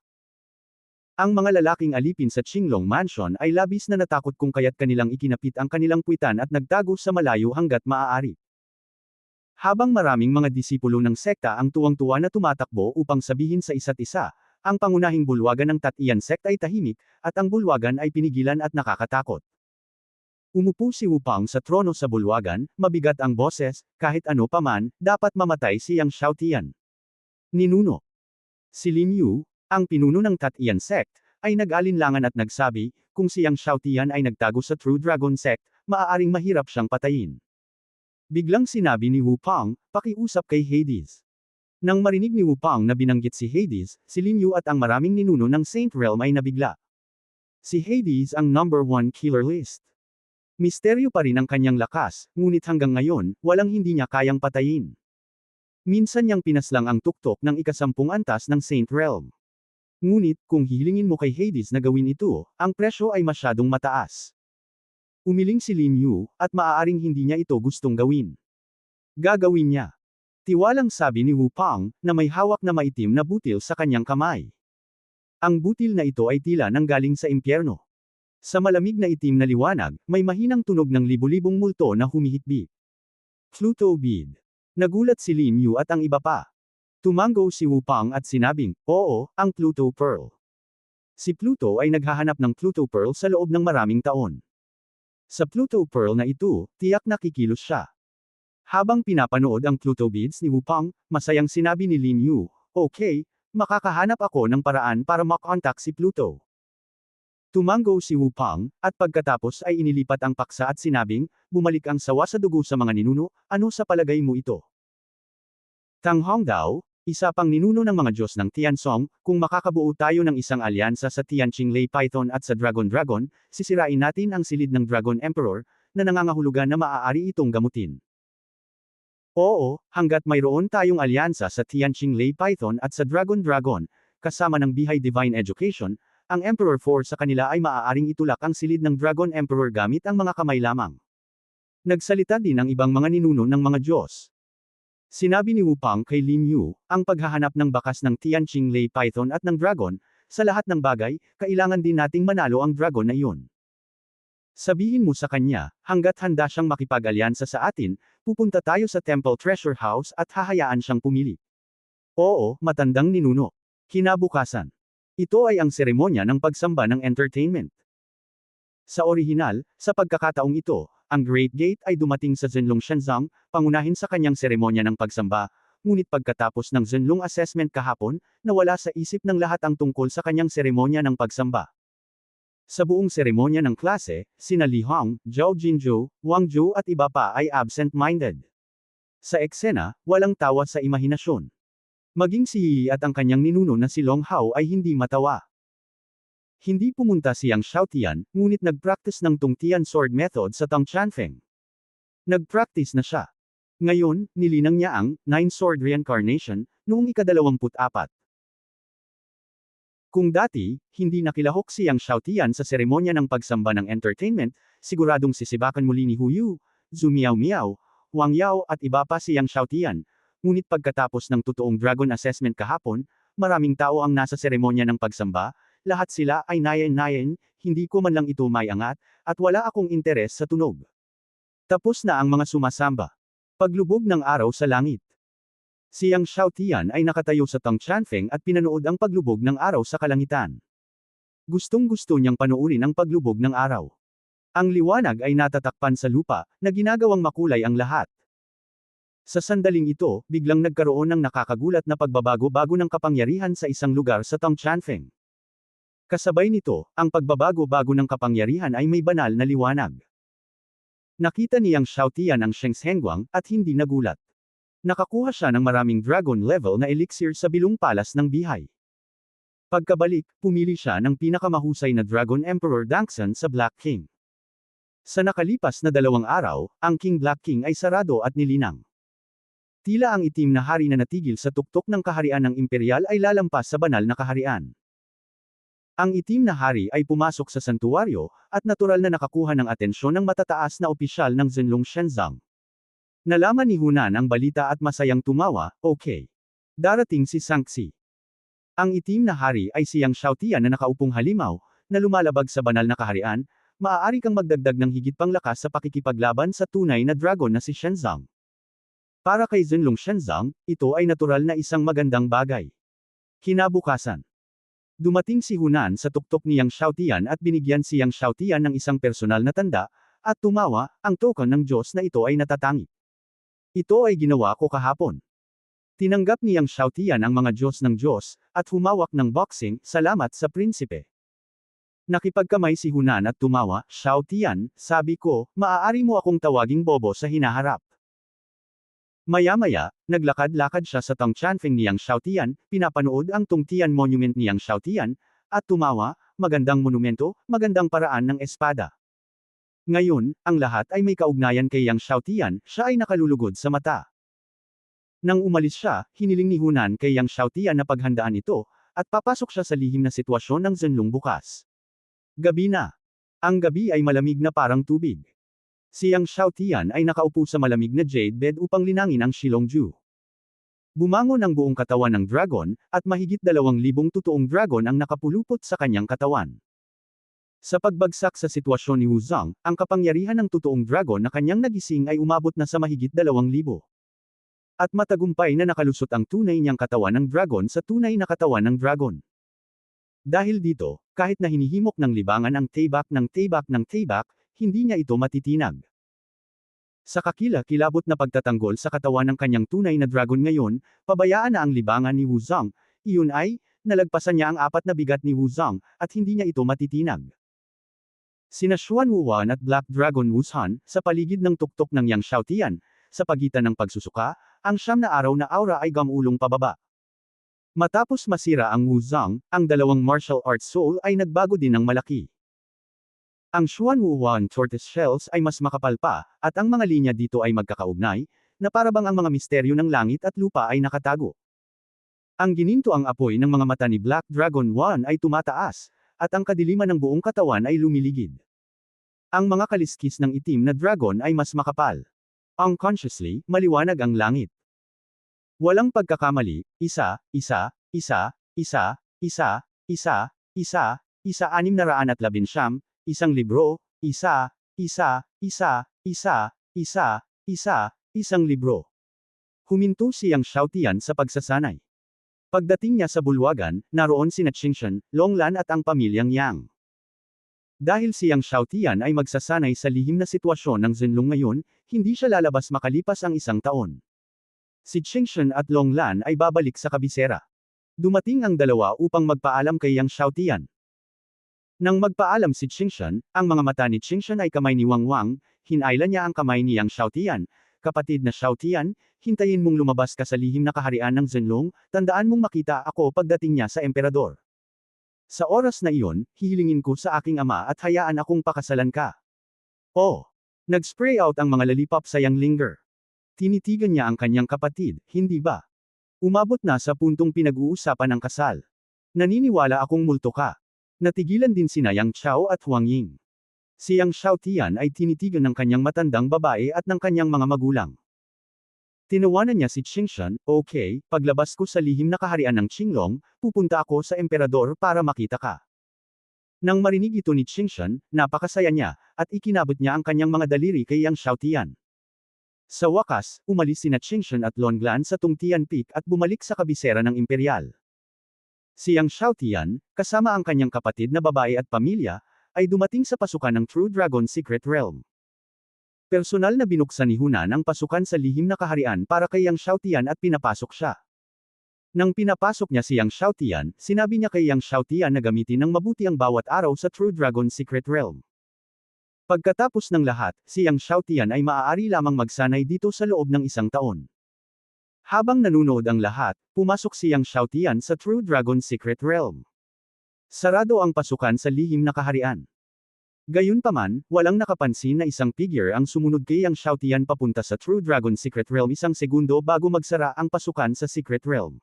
Ang mga lalaking alipin sa Qinglong Mansion ay labis na natakot kung kaya't kanilang ikinapit ang kanilang puwitan at nagtago sa malayo hanggat maaari. Habang maraming mga disipulo ng sekta ang tuwang-tuwa na tumatakbo upang sabihin sa isa't isa, ang pangunahing bulwagan ng Tatian sect ay tahimik, at ang bulwagan ay pinigilan at nakakatakot. Umupo si Wupang sa trono sa bulwagan, mabigat ang boses, kahit ano paman, dapat mamatay si Yang Xiaotian. Ninuno. Si Lin Yu, ang pinuno ng Tatian sect, ay nag-alinlangan at nagsabi, kung si Yang Xiaotian ay nagtago sa True Dragon Sect, maaaring mahirap siyang patayin. Biglang sinabi ni Wu Pang, pakiusap kay Hades. Nang marinig ni Wu Pang na binanggit si Hades, si Lin Yu at ang maraming ninuno ng Saint Realm ay nabigla. Si Hades ang number 1 killer list. Misteryo pa rin ang kanyang lakas, ngunit hanggang ngayon, walang hindi niya kayang patayin. Minsan niyang pinaslang ang tuktok ng ikasampung antas ng Saint Realm. Ngunit, kung hihilingin mo kay Hades na gawin ito, ang presyo ay masyadong mataas. Umiling si Lin Yu, at maaaring hindi niya ito gustong gawin. Gagawin niya. Tiwalang sabi ni Wu Pang, na may hawak na maitim na butil sa kanyang kamay. Ang butil na ito ay tila nanggaling sa impyerno. Sa malamig na itim na liwanag, may mahinang tunog ng libu-libong multo na humihikbi. Pluto Bead. Nagulat si Lin Yu at ang iba pa. Tumango si Wu Pang at sinabing, oo, ang Pluto Pearl. Si Pluto ay naghahanap ng Pluto Pearl sa loob ng maraming taon. Sa Pluto Pearl na ito, tiyak na kikilos siya. Habang pinapanood ang Pluto Beads ni Wu Pang, masayang sinabi ni Lin Yu, okay, makakahanap ako ng paraan para makontak si Pluto. Tumango si Wu Pang, at pagkatapos ay inilipat ang paksa at sinabing, bumalik ang sawa sa dugo sa mga ninuno, ano sa palagay mo ito? Tang Hongdao, isa pang ninuno ng mga Diyos ng Tiansong, kung makakabuo tayo ng isang alyansa sa Tianqing Lei Python at sa Dragon Dragon, sisirain natin ang silid ng Dragon Emperor, na nangangahulugan na maaari itong gamutin. Oo, hanggat mayroon tayong alyansa sa Tianqing Lei Python at sa Dragon Dragon, kasama ng Bihai Divine Education, ang Emperor 4 sa kanila ay maaaring itulak ang silid ng Dragon Emperor gamit ang mga kamay lamang. Nagsalita din ang ibang mga ninuno ng mga Diyos. Sinabi ni Wu Pang kay Lin Yu, ang paghahanap ng bakas ng Tianqing Lei Python at ng Dragon, sa lahat ng bagay, kailangan din nating manalo ang Dragon na iyon. Sabihin mo sa kanya, hanggat handa siyang makipag-alyansa sa atin, pupunta tayo sa Temple Treasure House at hahayaan siyang pumili. Oo, matandang ninuno. Kinabukasan. Ito ay ang seremonya ng pagsamba ng entertainment. Sa orihinal, sa pagkakataong ito, ang Great Gate ay dumating sa Zhenlong Shenzong, pangunahin sa kanyang seremonya ng pagsamba, ngunit pagkatapos ng Zhenlong assessment kahapon, nawala sa isip ng lahat ang tungkol sa kanyang seremonya ng pagsamba. Sa buong seremonya ng klase, sina Li Hong, Zhao Jinzhou, Wang Zhou at iba pa ay absent-minded. Sa eksena, walang tawa sa imahinasyon. Maging si Yi at ang kanyang ninuno na si Long Hao ay hindi matawa. Hindi pumunta si Yang Xiaotian, ngunit nag-practice ng Tongtian Sword Method sa Tong Chanfeng. Nag-practice na siya. Ngayon, nilinang niya ang 9 Sword Reincarnation, noong ika-24. Kung dati, hindi nakilahok si Yang Xiaotian sa seremonya ng pagsamba ng entertainment, siguradong sisibakan muli ni Hu Yu, Zhu Miao Miao, Wang Yao at iba pa si Yang Xiaotian. Ngunit pagkatapos ng totoong Dragon Assessment kahapon, maraming tao ang nasa seremonya ng pagsamba, lahat sila ay nayen-nayen, hindi ko man lang ito may angat, at wala akong interes sa tunog. Tapos na ang mga sumasamba. Paglubog ng araw sa langit. Si Yang Xiaotian ay nakatayo sa Tong Chanfeng at pinanood ang paglubog ng araw sa kalangitan. Gustong-gusto niyang panoorin ang paglubog ng araw. Ang liwanag ay natatakpan sa lupa, na ginagawang makulay ang lahat. Sa sandaling ito, biglang nagkaroon ng nakakagulat na pagbabago-bago ng kapangyarihan sa isang lugar sa Tong Chanfeng. Kasabay nito, ang pagbabago-bago ng kapangyarihan ay may banal na liwanag. Nakita ni Yang Xiaotian ang Sheng Hengguang, at hindi nagulat. Nakakuha siya ng maraming dragon level na elixir sa Bilong Palas ng Bihai. Pagkabalik, pumili siya ng pinakamahusay na Dragon Emperor Dangxan sa Black King. Sa nakalipas na 2 araw, ang King Black King ay sarado at nilinang. Tila ang itim na hari na natigil sa tuktok ng kaharian ng imperial ay lalampas sa banal na kaharian. Ang itim na hari ay pumasok sa santuwaryo, at natural na nakakuha ng atensyon ng matataas na opisyal ng Zhenlong Shenzong. Nalaman ni Hunan ang balita at masayang tumawa, okay. Darating si Shangxi. Ang itim na hari ay si Yang Xiaotian na nakaupong halimaw, na lumalabag sa banal na kaharian, maaari kang magdagdag ng higit pang lakas sa pakikipaglaban sa tunay na dragon na si Shenzong. Para kay Zhenlong Shenzong, ito ay natural na isang magandang bagay. Kinabukasan. Dumating si Hunan sa tuktok ni Yang Xiaotian at binigyan si Yang Xiaotian ng isang personal na tanda, at tumawa, ang token ng Diyos na ito ay natatangi. Ito ay ginawa ko kahapon. Tinanggap ni Yang Xiaotian ang mga Diyos ng Diyos, at humawak ng boxing, salamat sa prinsipe. Nakipagkamay si Hunan at tumawa, Xiao Tian, sabi ko, maaari mo akong tawaging bobo sa hinaharap. Maya-maya, naglakad-lakad siya sa Tongchanfeng niyang Xiaotian, pinapanood ang Tongtian Monument niyang Xiaotian, at tumawa, magandang monumento, magandang paraan ng espada. Ngayon, ang lahat ay may kaugnayan kay Yang Xiaotian, siya ay nakalulugod sa mata. Nang umalis siya, hiniling ni Hunan kay Yang Xiaotian na paghandaan ito, at papasok siya sa lihim na sitwasyon ng Zenlong bukas. Gabi na. Ang gabi ay malamig na parang tubig. Si Yang Xiaotian ay nakaupo sa malamig na jade bed upang linangin ang Shilongju. Bumangon ang buong katawan ng dragon, at mahigit 2,000 totoong dragon ang nakapulupot sa kanyang katawan. Sa pagbagsak sa sitwasyon ni Wu Zhang, ang kapangyarihan ng totoong dragon na kanyang nagising ay umabot na sa mahigit 2,000. At matagumpay na nakalusot ang tunay niyang katawan ng dragon sa tunay na katawan ng dragon. Dahil dito, kahit na hinihimok ng libangan ang tebak ng tebak ng tebak, hindi niya ito matitinag. Sa kakila-kilabot na pagtatanggol sa katawan ng kanyang tunay na dragon ngayon, pabayaan na ang libangan ni Wu Zhang, iyon ay, nalagpasan niya ang 4 na bigat ni Wu Zhang, at hindi niya ito matitinag. Sina Xuan Wuwan at Black Dragon Wu Shan, sa paligid ng tuktok ng Yang Xiaotian, sa pagitan ng pagsusuka, ang 9 na araw na aura ay gamulong pababa. Matapos masira ang Wu Zhang, ang 2 martial arts soul ay nagbago din ng malaki. Ang Xuan Wuwan tortoise shells ay mas makapal pa, at ang mga linya dito ay magkakaugnay, na parabang ang mga misteryo ng langit at lupa ay nakatago. Ang gininto ang apoy ng mga mata ni Black Dragon 1 ay tumataas, at ang kadiliman ng buong katawan ay lumiligid. Ang mga kaliskis ng itim na dragon ay mas makapal. Unconsciously, maliwanag ang langit. Walang pagkakamali, 619, isang libro, isang libro. Huminto si Yang Xiaotian sa pagsasanay. Pagdating niya sa bulwagan, naroon sina Qingshan, Longlan at ang pamilyang Yang. Dahil si Yang Xiaotian ay magsasanay sa lihim na sitwasyon ng Zenlong ngayon, hindi siya lalabas makalipas ang 1 taon. Si Qingshan at Longlan ay babalik sa kabisera. Dumating ang dalawa upang magpaalam kay Yang Xiaotian. Nang magpaalam si Qingshan, ang mga mata ni Qingshan ay kamay ni Wang Wang, hinailan niya ang kamay ni Yang Xiaotian. Kapatid na Xiaotian, hintayin mong lumabas ka sa lihim na kaharian ng Zenlong, tandaan mong makita ako pagdating niya sa emperador. Sa oras na iyon, hihilingin ko sa aking ama at hayaan akong pakasalan ka. Oh! Nag-spray out ang mga lollipop sa Yang Linger. Tinitigan niya ang kanyang kapatid, hindi ba? Umabot na sa puntong pinag-uusapan ang kasal. Naniniwala akong multo ka. Natigilan din sina Yang Chao at Huang Ying. Si Yang Xiaotian ay tinitigan ng kanyang matandang babae at ng kanyang mga magulang. Tinawanan niya si Qingshan, okay, paglabas ko sa lihim na kaharian ng Qinglong, pupunta ako sa emperador para makita ka. Nang marinig ito ni Qingshan, napakasaya niya, at ikinabot niya ang kanyang mga daliri kay Yang Xiaotian. Sa wakas, umalis sina Qingshan at Longlan sa Tongtian Peak at bumalik sa kabisera ng imperial. Si Yang Xiaotian, kasama ang kanyang kapatid na babae at pamilya, ay dumating sa pasukan ng True Dragon Secret Realm. Personal na binuksan ni Hunan ang pasukan sa lihim na kaharian para kay Yang Xiaotian at pinapasok siya. Nang pinapasok niya si Yang Xiaotian, sinabi niya kay Yang Xiaotian na gamitin ng mabuti ang bawat araw sa True Dragon Secret Realm. Pagkatapos ng lahat, si Yang Xiaotian ay maaari lamang magsanay dito sa loob ng 1 taon. Habang nanunood ang lahat, pumasok si Yang Xiaotian sa True Dragon Secret Realm. Sarado ang pasukan sa lihim na kaharian. Gayunpaman, walang nakapansin na isang figure ang sumunod kay Yang Xiaotian papunta sa True Dragon Secret Realm 1 segundo bago magsara ang pasukan sa Secret Realm.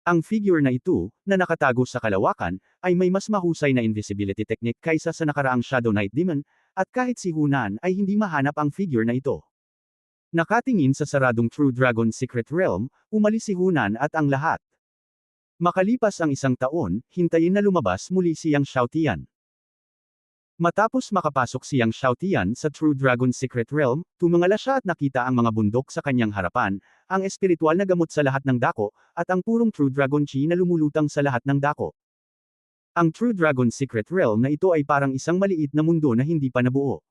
Ang figure na ito, na nakatago sa kalawakan, ay may mas mahusay na invisibility technique kaysa sa nakaraang Shadow Knight Demon, at kahit si Hunan ay hindi mahanap ang figure na ito. Nakatingin sa saradong True Dragon Secret Realm, umalis si Hunan at ang lahat. Makalipas ang 1 taon, hintayin na lumabas muli si Yang Xiaotian. Matapos makapasok si Yang Xiaotian sa True Dragon Secret Realm, tumingala siya at nakita ang mga bundok sa kanyang harapan, ang espiritual na gamot sa lahat ng dako, at ang purong True Dragon Chi na lumulutang sa lahat ng dako. Ang True Dragon Secret Realm na ito ay parang isang maliit na mundo na hindi pa nabuo.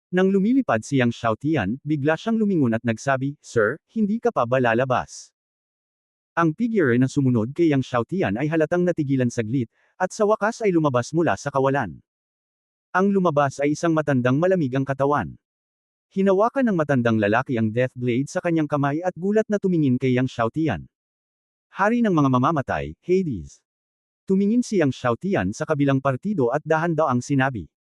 Nang lumilipad si Yang Xiaotian, bigla siyang lumingon at nagsabi, Sir, hindi ka pa ba lalabas? Ang figure na sumunod kay Yang Xiaotian ay halatang natigilan saglit, at sa wakas ay lumabas mula sa kawalan. Ang lumabas ay isang matandang malamig ang katawan. Hinawakan ng matandang lalaki ang death blade sa kanyang kamay at gulat na tumingin kay Yang Xiaotian. Hari ng mga mamamatay, Hades. Tumingin si Yang Xiaotian sa kabilang partido at dahan-daang sinabi.